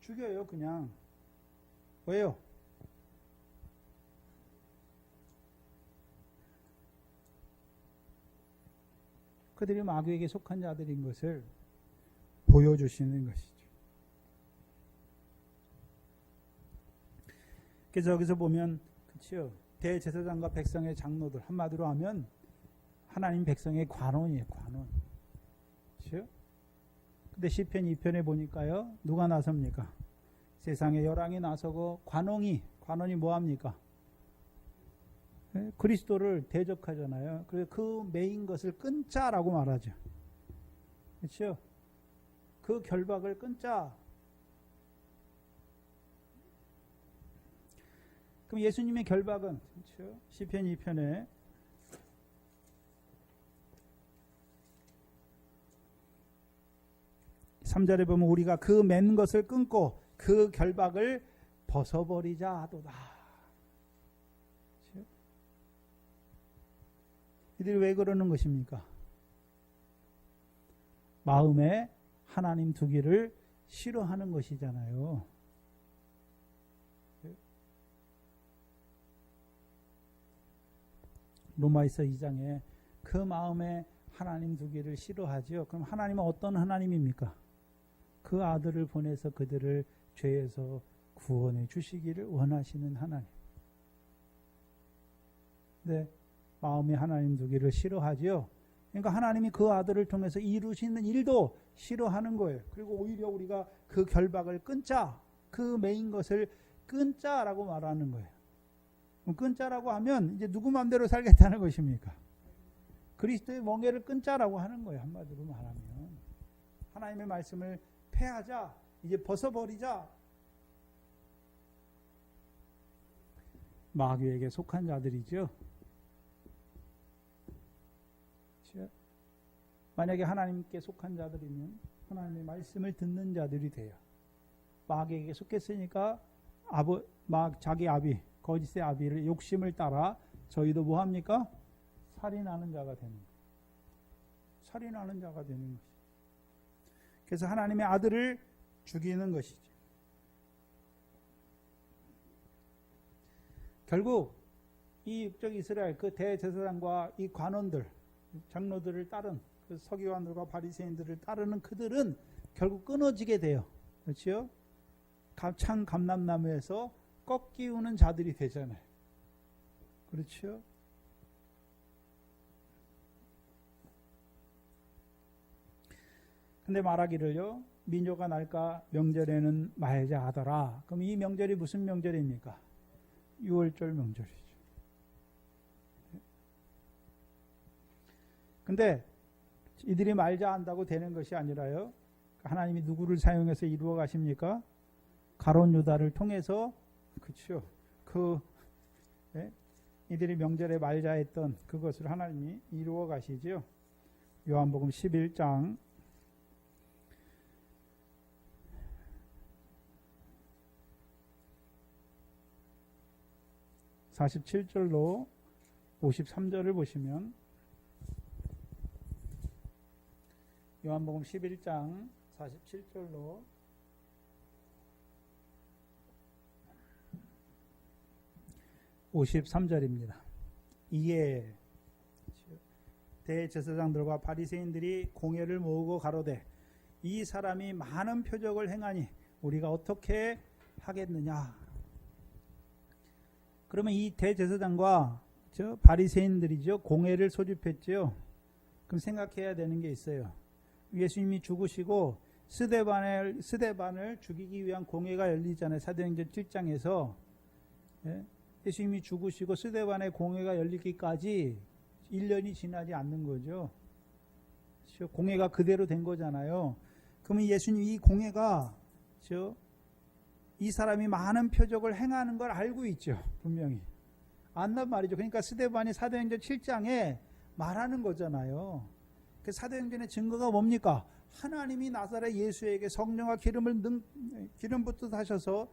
죽여요, 그냥. 왜요? 그들이 마귀에게 속한 자들인 것을 보여주시는 것이죠. 그래서 여기서 보면, 그렇죠? 대제사장과 백성의 장로들, 한마디로 하면 하나님 백성의 관원이에요, 관원. 그렇죠? 근데 시편 2편에 보니까요, 누가 나섭니까? 세상에 열왕이 나서고 관원이 뭐합니까? 그리스도를 대적하잖아요. 그래서 그 메인 것을 끊자라고 말하죠. 그렇죠? 그 결박을 끊자. 그럼 예수님의 결박은, 그렇죠? 시편 2편에 3절에 보면 우리가 그 맨 것을 끊고 그 결박을 벗어버리자 하도다. 그렇죠? 이들이 왜 그러는 것입니까? 마음에 하나님 두기를 싫어하는 것이잖아요. 로마서 2장에 그 마음에 하나님 두기를 싫어하죠. 그럼 하나님은 어떤 하나님입니까? 그 아들을 보내서 그들을 죄에서 구원해 주시기를 원하시는 하나님. 네, 마음에 하나님 두기를 싫어하죠. 그러니까 하나님이 그 아들을 통해서 이루시는 일도 싫어하는 거예요. 그리고 오히려 우리가 그 결박을 끊자, 그 메인 것을 끊자라고 말하는 거예요. 끊자라고 하면 이제 누구 마음대로 살겠다는 것입니까? 그리스도의 멍에를 끊자라고 하는 거예요. 한마디로 말하면 하나님의 말씀을 폐하자, 이제 벗어버리자. 마귀에게 속한 자들이죠. 만약에 하나님께 속한 자들이면 하나님의 말씀을 듣는 자들이 돼요. 마귀에게 속했으니까 자기 아비, 거짓의 아비를 욕심을 따라 저희도 뭐합니까? 살인하는 자가 되는 거예요. 살인하는 자가 되는 것이죠. 그래서 하나님의 아들을 죽이는 것이죠. 결국 이 육적 이스라엘 그 대제사장과 이 관원들, 장로들을 따른 그 서기관들과 바리새인들을 따르는 그들은 결국 끊어지게 돼요. 그렇죠? 창 감람나무에서 꺾이우는 자들이 되잖아요. 그렇죠? 근데 말하기를요, 미녀가 날까 명절에는 말자 하더라. 그럼 이 명절이 무슨 명절입니까? 6월절 명절이죠. 근데 이들이 말자 한다고 되는 것이 아니라요, 하나님이 누구를 사용해서 이루어 가십니까? 가룟 유다를 통해서, 그렇죠? 이들이 명절에 말자 했던 그것을 하나님이 이루어 가시죠. 요한복음 11장 47절로 53절을 보시면 요한복음 11장 47절로 53절입니다. 이에 대제사장들과 바리새인들이 공회를 모으고 가로되 이 사람이 많은 표적을 행하니 우리가 어떻게 하겠느냐. 그러면 이 대제사장과 바리새인들이죠, 공회를 소집했죠. 그럼 생각해야 되는 게 있어요. 예수님이 죽으시고 스데반을 죽이기 위한 공회가 열리잖아요. 사도행전 7장에서. 예수님이 죽으시고 스데반의 공회가 열리기까지 1년이 지나지 않는 거죠. 공회가 그대로 된 거잖아요. 그러면 예수님 이 공회가 이 사람이 많은 표적을 행하는 걸 알고 있죠. 분명히. 안단 말이죠. 그러니까 스데반이 사도행전 7장에 말하는 거잖아요. 그 사도행전의 증거가 뭡니까? 하나님이 나사렛 예수에게 성령과 기름 붓듯 하셔서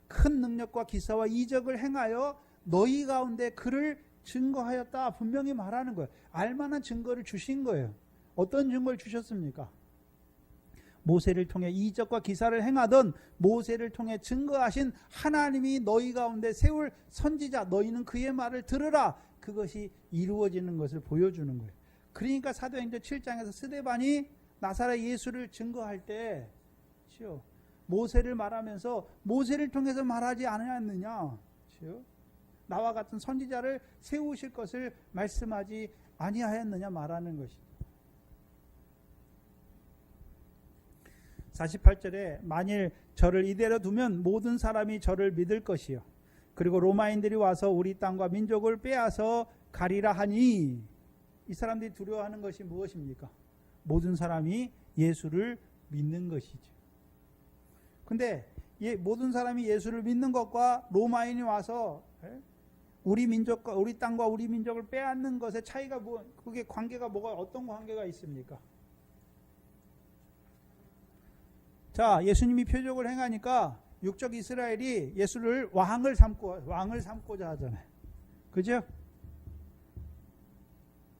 큰 능력과 기사와 이적을 행하여 너희 가운데 그를 증거하였다. 분명히 말하는 거예요. 알만한 증거를 주신 거예요. 어떤 증거를 주셨습니까? 모세를 통해 이적과 기사를 행하던 모세를 통해 증거하신 하나님이 너희 가운데 세울 선지자, 너희는 그의 말을 들으라. 그것이 이루어지는 것을 보여주는 거예요. 그러니까 사도행전 7장에서 스데반이 나사렛 예수를 증거할 때 모세를 말하면서 모세를 통해서 말하지 않았느냐, 나와 같은 선지자를 세우실 것을 말씀하지 아니하였느냐 말하는 것입니다. 48절에 만일 저를 이대로 두면 모든 사람이 저를 믿을 것이요 그리고 로마인들이 와서 우리 땅과 민족을 빼앗아 가리라 하니, 이 사람들이 두려워하는 것이 무엇입니까? 모든 사람이 예수를 믿는 것이죠. 근데 모든 사람이 예수를 믿는 것과 로마인이 와서 우리 민족과 우리 땅과 우리 민족을 빼앗는 것의 차이가 그게 관계가 어떤 관계가 있습니까? 자, 예수님이 표적을 행하니까 육적 이스라엘이 예수를 왕을 삼고자 하잖아요. 그죠?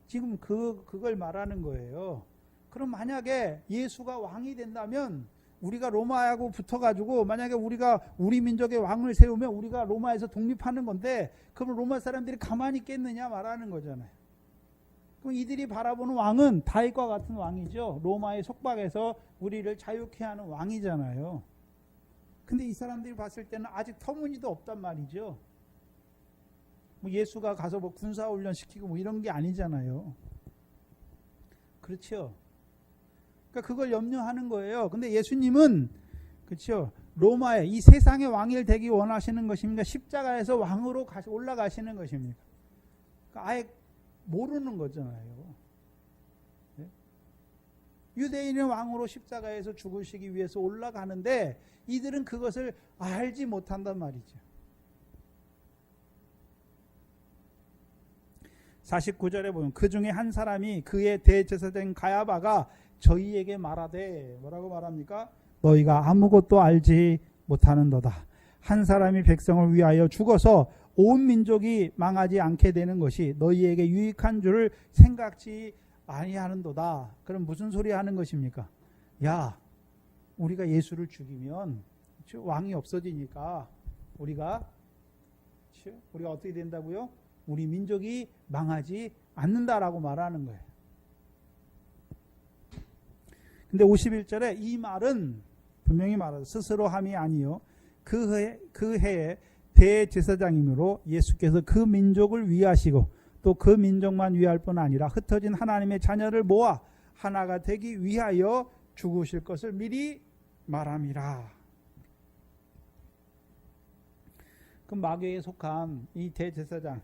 지금 그걸 말하는 거예요. 그럼 만약에 예수가 왕이 된다면 우리가 로마하고 붙어가지고 만약에 우리가 우리 민족의 왕을 세우면 우리가 로마에서 독립하는 건데, 그럼 로마 사람들이 가만히 있겠느냐 말하는 거잖아요. 그럼 이들이 바라보는 왕은 다윗과 같은 왕이죠. 로마의 속박에서 우리를 자유케 하는 왕이잖아요. 근데 이 사람들이 봤을 때는 아직 터무니도 없단 말이죠. 예수가 가서 군사훈련 시키고 이런 게 아니잖아요. 그렇죠. 그러니까 그걸 염려하는 거예요. 근데 예수님은 그렇죠. 로마의 이 세상의 왕이 되기 원하시는 것입니까? 십자가에서 왕으로 올라가시는 것입니까? 그러니까 아예 모르는 거잖아요. 네? 유대인의 왕으로 십자가에서 죽으시기 위해서 올라가는데 이들은 그것을 알지 못한단 말이죠. 49절에 보면 그 중에 한 사람이 그의 대제사장 가야바가 저희에게 말하되, 뭐라고 말합니까? 너희가 아무것도 알지 못하는도다. 한 사람이 백성을 위하여 죽어서 온 민족이 망하지 않게 되는 것이 너희에게 유익한 줄을 생각지 아니하는도다. 그럼 무슨 소리 하는 것입니까? 야, 우리가 예수를 죽이면 왕이 없어지니까 우리가 어떻게 된다고요? 우리 민족이 망하지 않는다라고 말하는 거예요. 근데 51절에 이 말은 분명히 말하죠. 스스로 함이 아니요 그 해에 대제사장이므로 예수께서 그 민족을 위하시고 또 그 민족만 위할 뿐 아니라 흩어진 하나님의 자녀를 모아 하나가 되기 위하여 죽으실 것을 미리 말함이라. 그럼 마귀에 속한 이 대제사장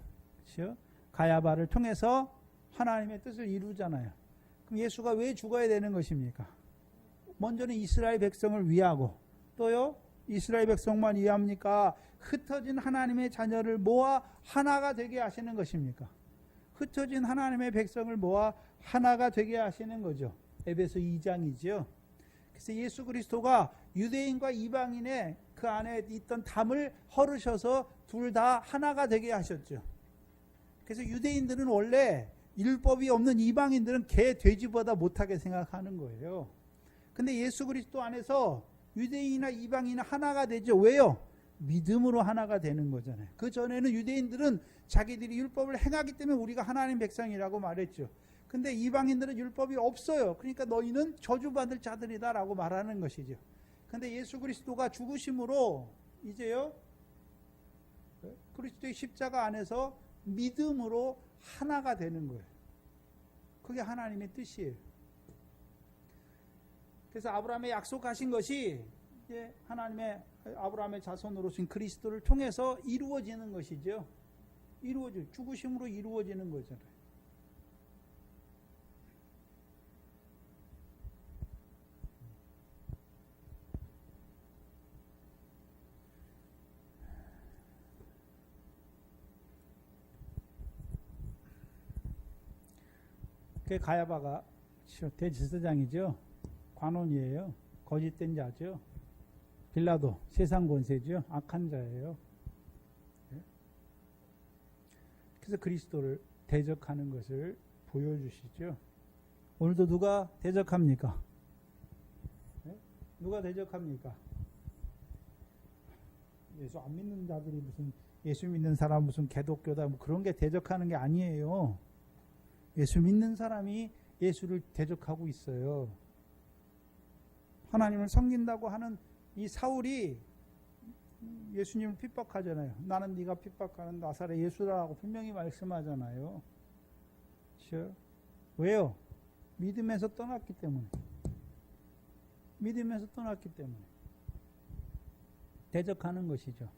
가야바를 통해서 하나님의 뜻을 이루잖아요. 그럼 예수가 왜 죽어야 되는 것입니까? 먼저는 이스라엘 백성을 위하고 또요, 이스라엘 백성만 위합니까? 흩어진 하나님의 자녀를 모아 하나가 되게 하시는 것입니까? 흩어진 하나님의 백성을 모아 하나가 되게 하시는 거죠. 에베소 2장이죠. 그래서 예수 그리스도가 유대인과 이방인의 그 안에 있던 담을 헐으셔서 둘 다 하나가 되게 하셨죠. 그래서 유대인들은 원래 율법이 없는 이방인들은 개, 돼지보다 못하게 생각하는 거예요. 근데 예수 그리스도 안에서 유대인이나 이방인은 하나가 되죠. 왜요? 믿음으로 하나가 되는 거잖아요. 그 전에는 유대인들은 자기들이 율법을 행하기 때문에 우리가 하나님 백성이라고 말했죠. 근데 이방인들은 율법이 없어요. 그러니까 너희는 저주받을 자들이다라고 말하는 것이죠. 근데 예수 그리스도가 죽으심으로 이제요, 그리스도의 십자가 안에서 믿음으로 하나가 되는 거예요. 그게 하나님의 뜻이에요. 그래서 아브라함의 약속하신 것이 이제 하나님의 아브라함의 자손으로 신 그리스도를 통해서 이루어지는 것이죠. 죽으심으로 이루어지는 거잖아요. 그 가야바가 대제사장이죠. 관원이에요. 거짓된 자죠. 빌라도 세상 권세죠. 악한 자예요. 그래서 그리스도를 대적하는 것을 보여주시죠. 오늘도 누가 대적합니까? 누가 대적합니까? 예수 안 믿는 자들이 무슨 예수 믿는 사람 무슨 개독교다 뭐 그런 게 대적하는 게 아니에요. 예수 믿는 사람이 예수를 대적하고 있어요. 하나님을 섬긴다고 하는 이 사울이 예수님을 핍박하잖아요. 나는 네가 핍박하는 나사렛 예수라고 분명히 말씀하잖아요. 그렇죠? 왜요? 믿음에서 떠났기 때문에. 믿음에서 떠났기 때문에. 대적하는 것이죠.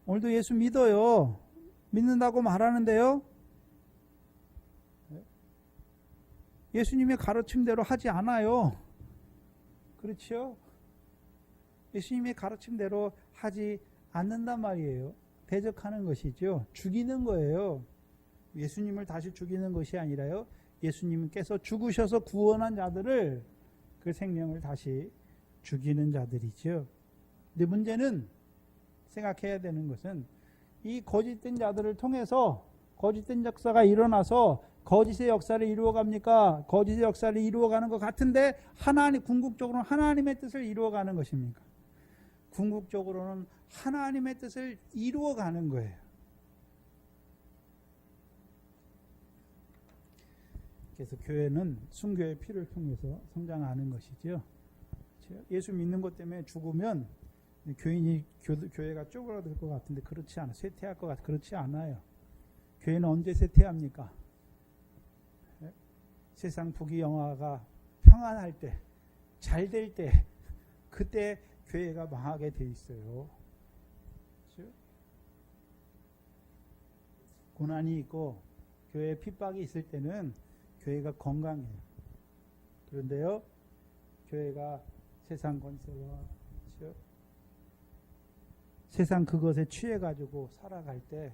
오늘도 예수 믿어요. 믿는다고 말하는데요. 예수님의 가르침대로 하지 않아요. 그렇죠? 예수님의 가르침대로 하지 않는단 말이에요. 대적하는 것이죠. 죽이는 거예요. 예수님을 다시 죽이는 것이 아니라요. 예수님께서 죽으셔서 구원한 자들을 그 생명을 다시 죽이는 자들이죠. 근데 문제는 생각해야 되는 것은 이 거짓된 자들을 통해서 거짓된 역사가 일어나서 거짓의 역사를 이루어갑니까? 거짓의 역사를 이루어가는 것 같은데 궁극적으로는 하나님의 뜻을 이루어가는 것입니까? 궁극적으로는 하나님의 뜻을 이루어가는 거예요. 그래서 교회는 순교의 피를 통해서 성장하는 것이죠. 예수 믿는 것 때문에 죽으면 교회가 쪼그라들 것 같은데 그렇지 않아요. 쇠퇴할 것 같아요. 그렇지 않아요. 교회는 언제 쇠퇴합니까? 세상 부귀영화가 평안할 때, 잘 될 때, 그때 교회가 망하게 돼 있어요. 그렇죠? 고난이 있고 교회에 핍박이 있을 때는 교회가 건강해요. 그런데요, 교회가 세상 권세와 그렇죠? 세상 그것에 취해가지고 살아갈 때,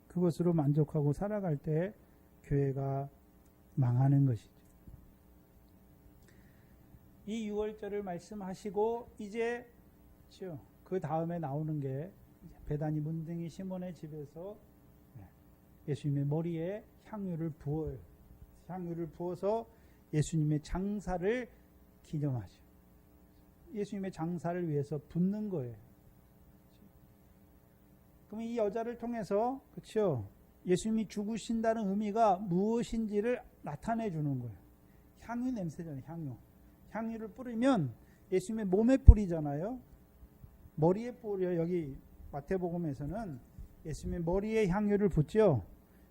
그것으로 만족하고 살아갈 때 교회가 망하는 것이죠. 이 6월절을 말씀하시고 이제 그 다음에 나오는 게 베다니 문둥이 시몬의 집에서 예수님의 머리에 향유를 부어요. 향유를 부어서 예수님의 장사를 기념하죠. 예수님의 장사를 위해서 붓는 거예요. 그럼 이 여자를 통해서 그렇죠? 예수님이 죽으신다는 의미가 무엇인지를 나타내 주는 거예요. 향유 냄새잖아요. 향유를 뿌리면 예수님의 몸에 뿌리잖아요. 머리에 뿌려요. 여기 마태복음에서는 예수님의 머리에 향유를 붓죠.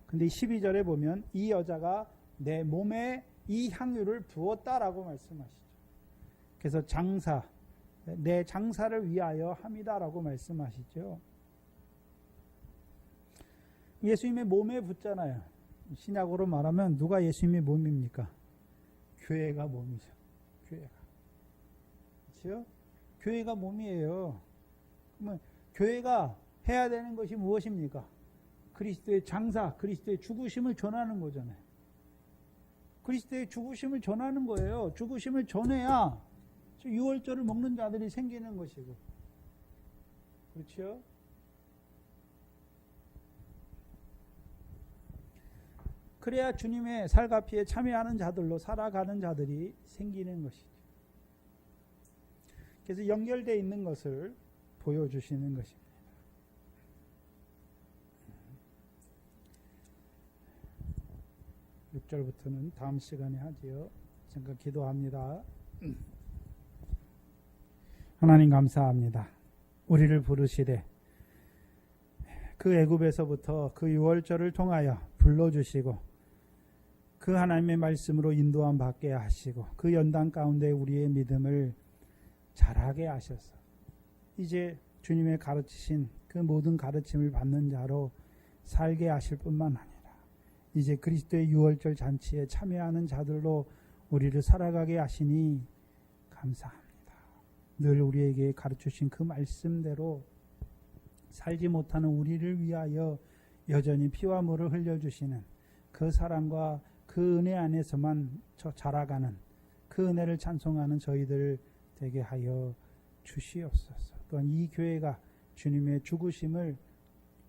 근데 12절에 보면 이 여자가 내 몸에 이 향유를 부었다라고 말씀하시죠. 그래서 내 장사를 위하여 함이다라고 말씀하시죠. 예수님의 몸에 붓잖아요. 신약으로 말하면 누가 예수님의 몸입니까? 교회가 몸이죠. 교회가. 그렇죠? 교회가 몸이에요. 그러면 교회가 해야 되는 것이 무엇입니까? 그리스도의 장사, 그리스도의 죽으심을 전하는 거잖아요. 그리스도의 죽으심을 전하는 거예요. 죽으심을 전해야 6월절을 먹는 자들이 생기는 것이고. 그렇죠? 그래야 주님의 살갑이에 참여하는 자들로 살아가는 자들이 생기는 것이죠. 그래서 연결되어 있는 것을 보여주시는 것입니다. 6절부터는 다음 시간에 하지요. 잠깐 기도합니다. 하나님 감사합니다. 우리를 부르시되 그 애굽에서부터 그 유월절을 통하여 불러주시고 그 하나님의 말씀으로 인도함 받게 하시고 그 연단 가운데 우리의 믿음을 자라게 하셔서 이제 주님의 가르치신 그 모든 가르침을 받는 자로 살게 하실 뿐만 아니라 이제 그리스도의 유월절 잔치에 참여하는 자들로 우리를 살아가게 하시니 감사합니다. 늘 우리에게 가르치신 그 말씀대로 살지 못하는 우리를 위하여 여전히 피와 물을 흘려주시는 그 사랑과 그 은혜 안에서만 자라가는 그 은혜를 찬송하는 저희들 되게 하여 주시옵소서. 또한 이 교회가 주님의 죽으심을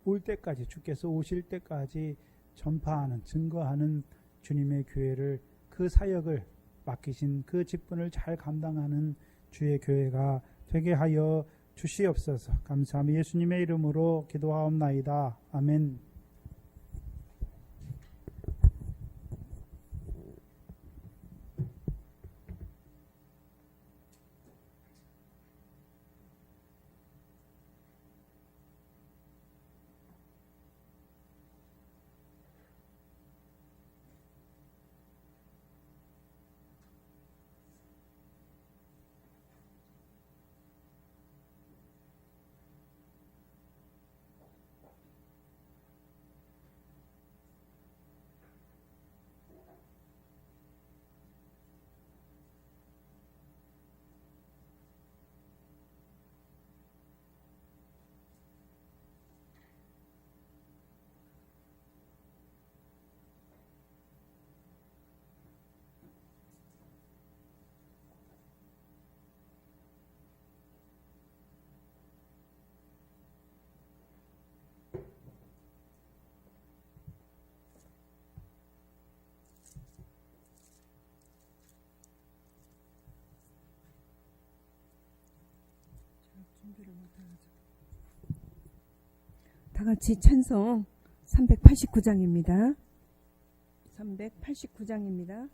올 때까지 주께서 오실 때까지 전파하는 증거하는 주님의 교회를 그 사역을 맡기신 그 직분을 잘 감당하는 주의 교회가 되게 하여 주시옵소서. 감사하며 예수님의 이름으로 기도하옵나이다. 아멘. 다 같이 찬송 389장입니다. 389장입니다.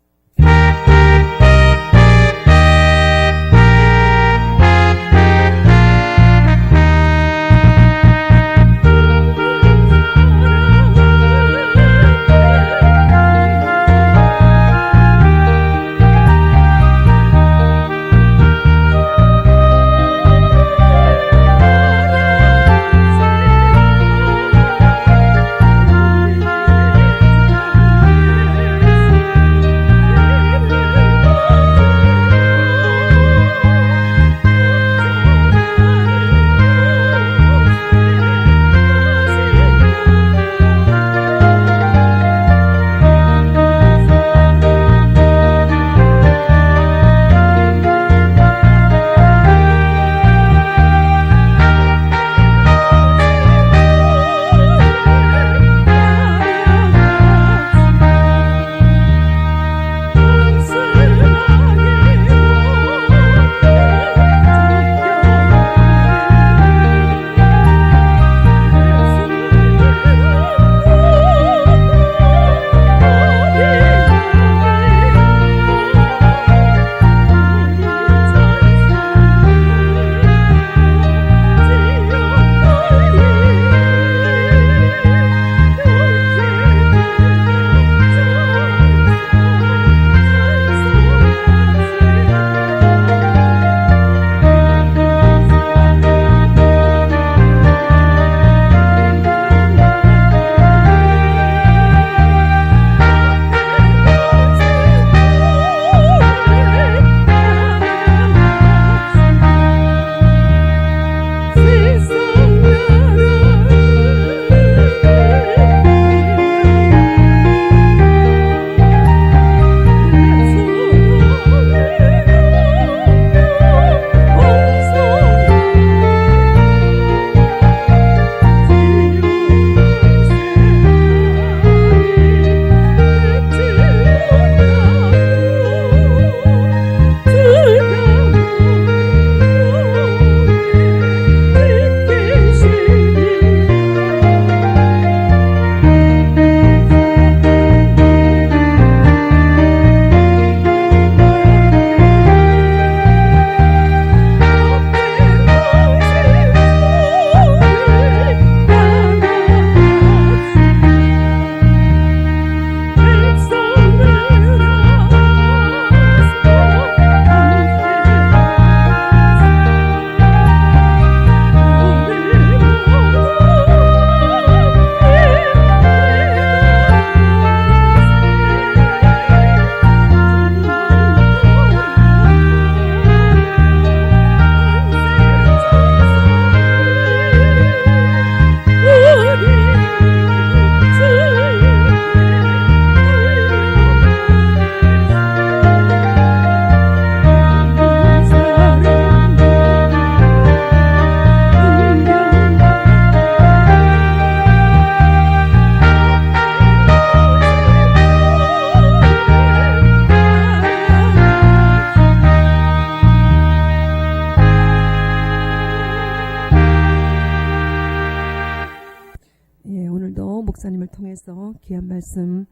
목사님을 통해서 귀한 말씀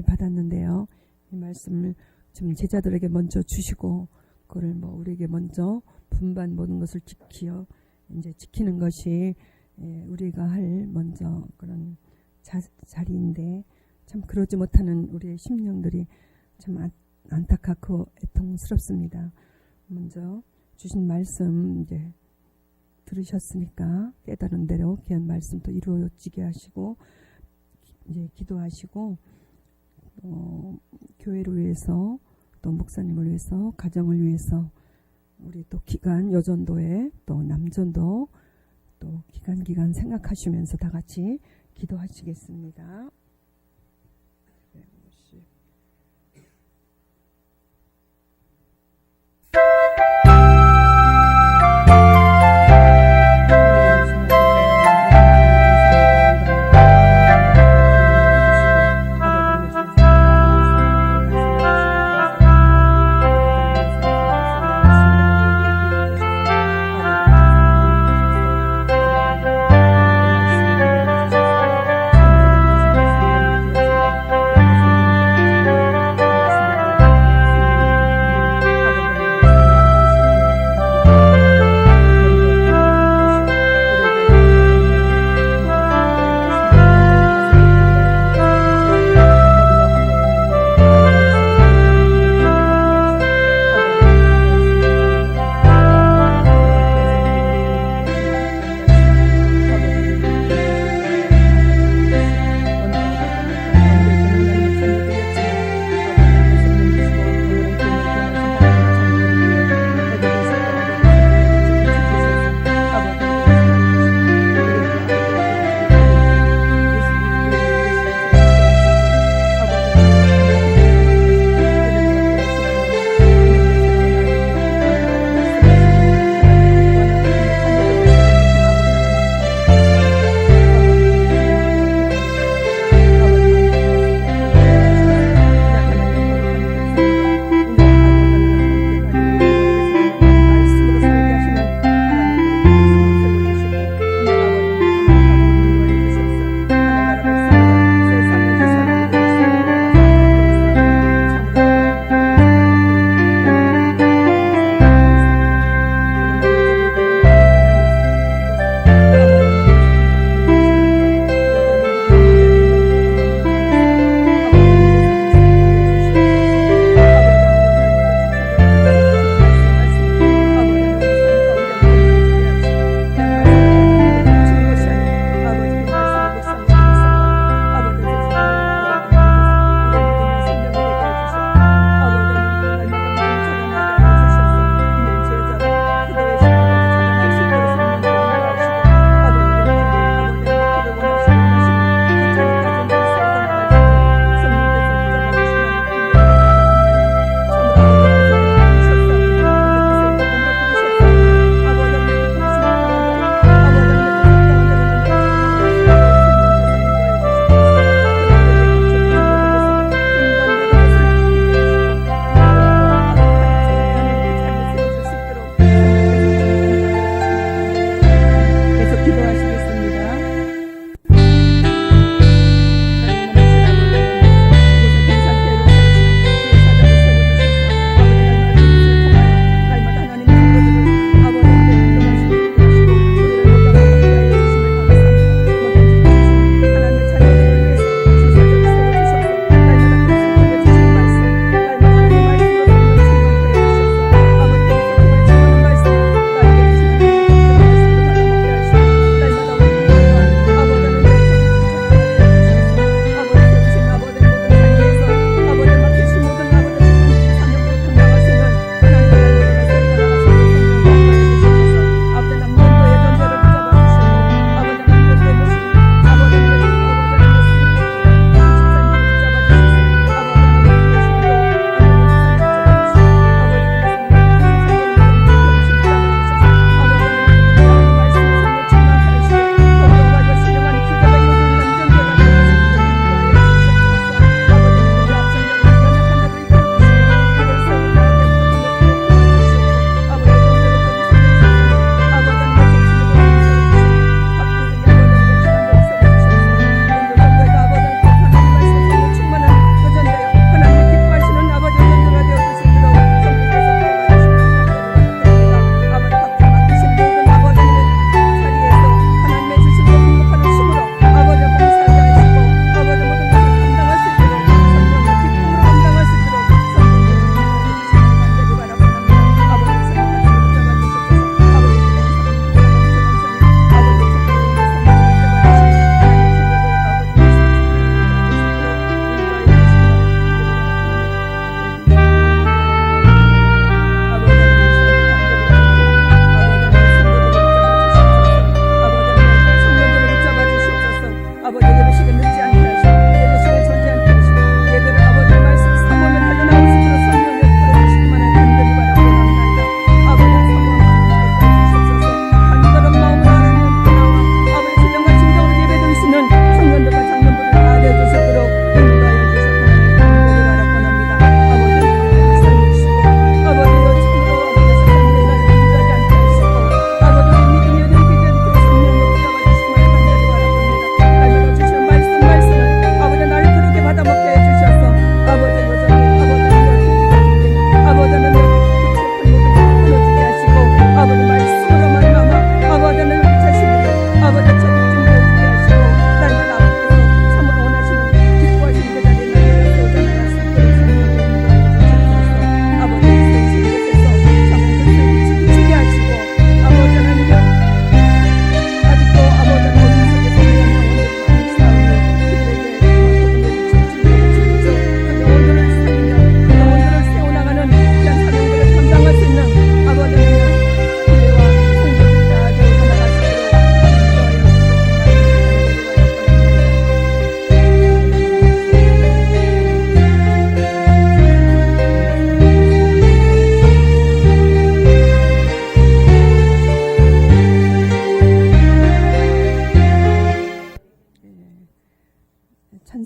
받았는데요. 이 말씀을 좀 제자들에게 먼저 주시고 그걸 우리에게 먼저 분반 모든 것을 지키는 것이 우리가 할 먼저 그런 자리인데 참 그러지 못하는 우리의 심령들이 참 안타깝고 애통스럽습니다. 먼저 주신 말씀 이제 들으셨으니까 깨달은 대로 귀한 말씀도 이루어지게 하시고 이제 기도하시고 교회를 위해서 또 목사님을 위해서 가정을 위해서 우리 또 기간 여전도에 또 남전도 또 기간 생각하시면서 다 같이 기도하시겠습니다.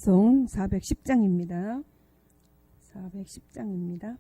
찬송 410장입니다. 410장입니다.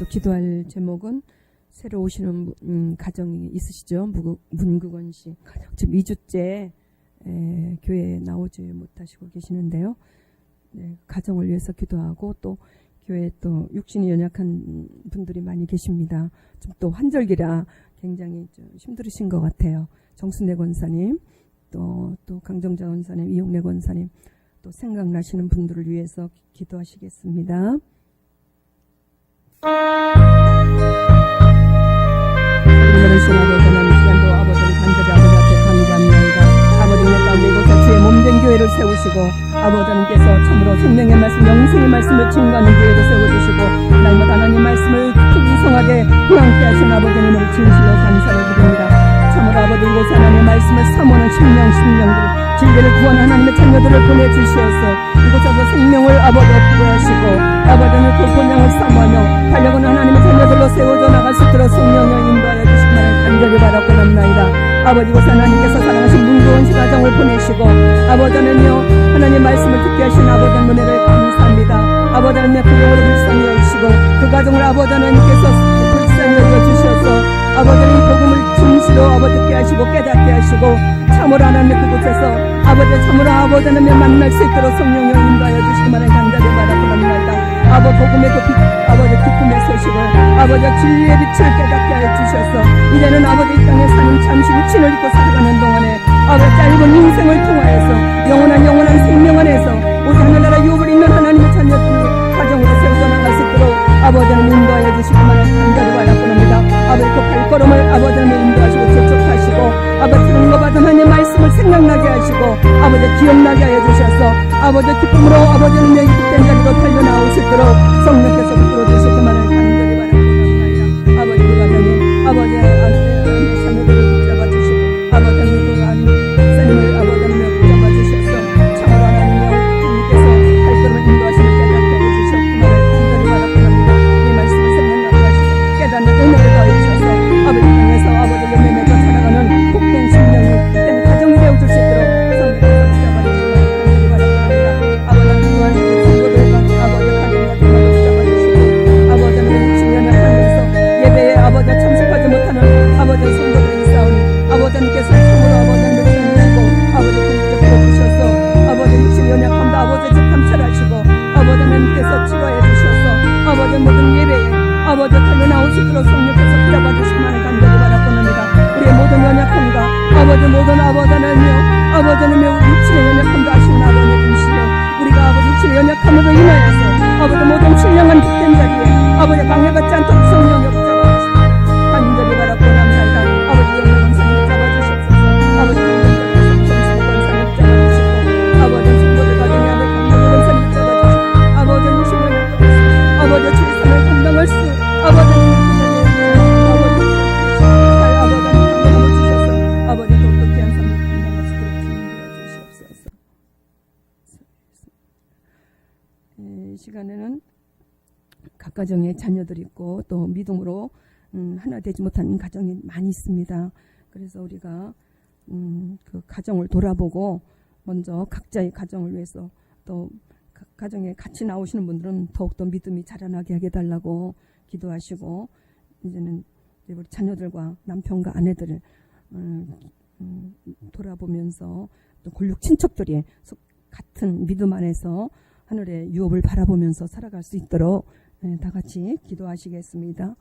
기도할 제목은 새로 오시는 가정이 있으시죠? 문국원 씨. 지금 2주째 교회에 나오지 못하시고 계시는데요. 네, 가정을 위해서 기도하고 또 교회에 또 육신이 연약한 분들이 많이 계십니다. 좀 또 환절기라 굉장히 좀 힘들으신 것 같아요. 정순애 권사님, 또 강정자 권사님, 이용래 권사님, 또 생각나시는 분들을 위해서 기도하시겠습니다. 하나님 아버지, 시간도 아버지를 간절히 아버지 앞에 감사합니다. 아버지 내 가운데 이곳에 주의 몸된 교회를 세우시고 아버지님께서 참으로 생명의 말씀, 영생의 말씀을 증거하는 교회를 세워주시고 날마다 하나님 말씀을 풍성하게 흥황케 하신 아버지님을 진실로 감사를 드립니다. 참으로 아버지 이곳에 하나님의 말씀을 사모하는 심령들 진리를 구하는 하나님의 자녀들을 보내주시어서 이곳에서 생명을 아버지 구하시고 아버지는 그 본향을 사모하며 달려가는 하나님의 자녀들로 세워져 나갈 수 있도록 성령을 인도하여 주시기를 간절히 바라고 남나이다. 아버지 이곳에 하나님께서 사랑하신 문구원 씨 가정을 보내시고 아버지는요 하나님 말씀을 듣게 하신 아버지의 은혜를 감사합니다. 아버지는 그 영혼을 불쌍히 여기시고 그 가정을 아버지님께서 불쌍히 여겨주셔서 아버지는 복음을 진실로 아버지 듣게 하시고 깨닫게 하시고 참으로 하나님의 그곳에서 아버지 참으로 아버지는 만날 수 있도록 성령을 인도하여 주시기만을 간절히 바라고 합니다. 아버지 복음의 그 빛, 아버지 기쁨의 소식을 아버지 진리의 빛을 깨닫게 하여 주셔서 이제는 아버지 이 땅에 사는 잠시 육신을 입고 살아가는 동안에 아버지 짧은 인생을 통하여서 영원한 생명 안에서 오직 하늘나라 유업을 잇는 하나님의 자녀들이 가정으로 세워져 나갈 수 있도록 아버지는 인도하여 주시기만을 간절히 바라고 합니다. 아버지 그 발걸음을 아버지는 인도하시고 접촉하시고 아버지 들은 것 받은 하나님의 말씀을 생각나게 하시고 아버지 기억나게 하여 주셔서 아버지 기쁨으로 아버지는 내 기쁜 자리로 달려나올 수 있도록 성령께서 붙들어 주시기만을 간절히 바라고 합니다. 아버지 치료해 주셔서 아버지 모든 예배에 아버지 달려 나올 수 있도록 성령께서 붙잡아 주시기만을 간절히 바라옵니다. 우리의 모든 연약함과 아버지 모든 아버지는요 아버지는 매우 육신의 연약함도 아시는 아버지이시여 우리가 아버지 육신의 연약함으로 인하여서 아버지 모든 신령한 빅된 자리에 아버지 방해받지 않도록 성령이 붙잡아 주시고 간절히 바라고 감사합니다. 아버지 영광 원상을 붙잡아 주시옵소서. 아버지 성령께서 정신의 원상을 붙잡아 주시고 아버지 성도들 가정의 아들 감독의 원상을 붙잡아 주시고 아버지 육신의 연약함 아버지 주의 삶을 감당할 수 아버지 아버지 독특한 삶을 감당할 수 있도록 주님 도와주시옵소서. 이 시간에는 각 가정에 자녀들이 있고 또 믿음으로 하나 되지 못하는 가정이 많이 있습니다. 그래서 우리가 그 가정을 돌아보고 먼저 각자의 가정을 위해서 또 각 가정에 같이 나오시는 분들은 더욱더 믿음이 자라나게 해달라고 기도하시고 이제는 우리 자녀들과 남편과 아내들을 돌아보면서 또 골육 친척들이 같은 믿음 안에서 하늘의 유업을 바라보면서 살아갈 수 있도록 다 같이 기도하시겠습니다.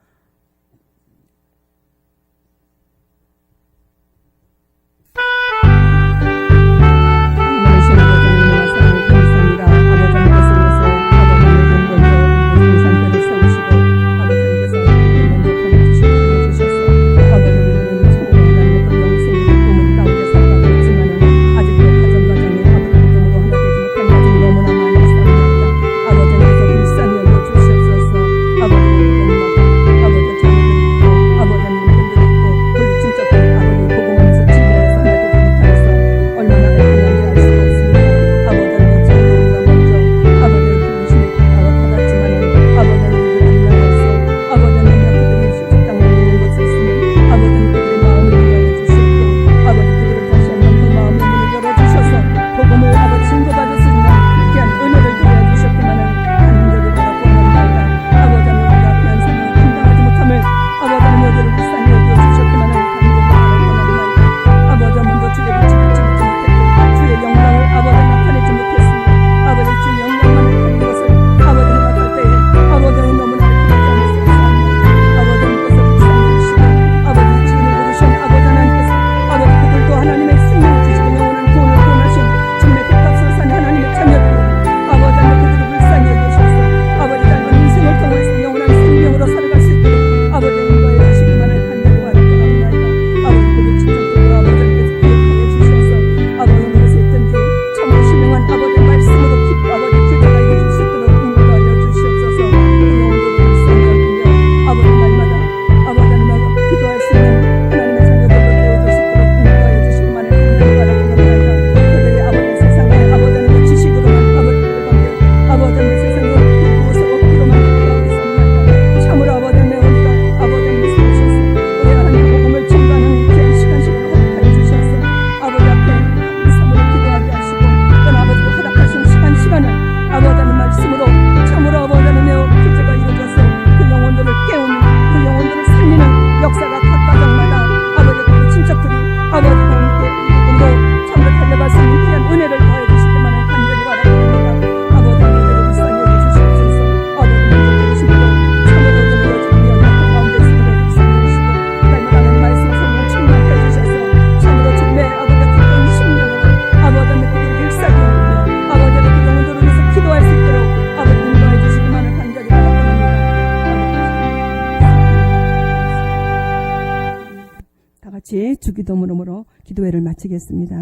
같이 주기도문으로 기도회를 마치겠습니다.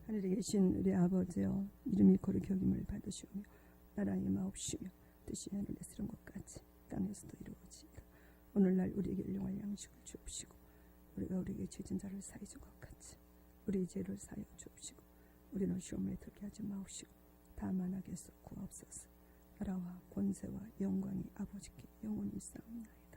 하늘에 계신 우리 아버지여, 이름이 거룩히 여김을 받으시오며 나라의 마옵시며 뜻이 하늘에서 이룬 것 같이 땅에서도 이루어지이다. 오늘날 우리에게 일용할 양식을 주옵시고 우리가 우리에게 죄진 자를 사해 준 것 같이 우리 죄를 사하여 주옵시고 우리는 시험에 들게 하지 마옵시고 다만 악에서 구하옵소서. 나라와 권세와 영광이 아버지께 영원히 있사옵나이다.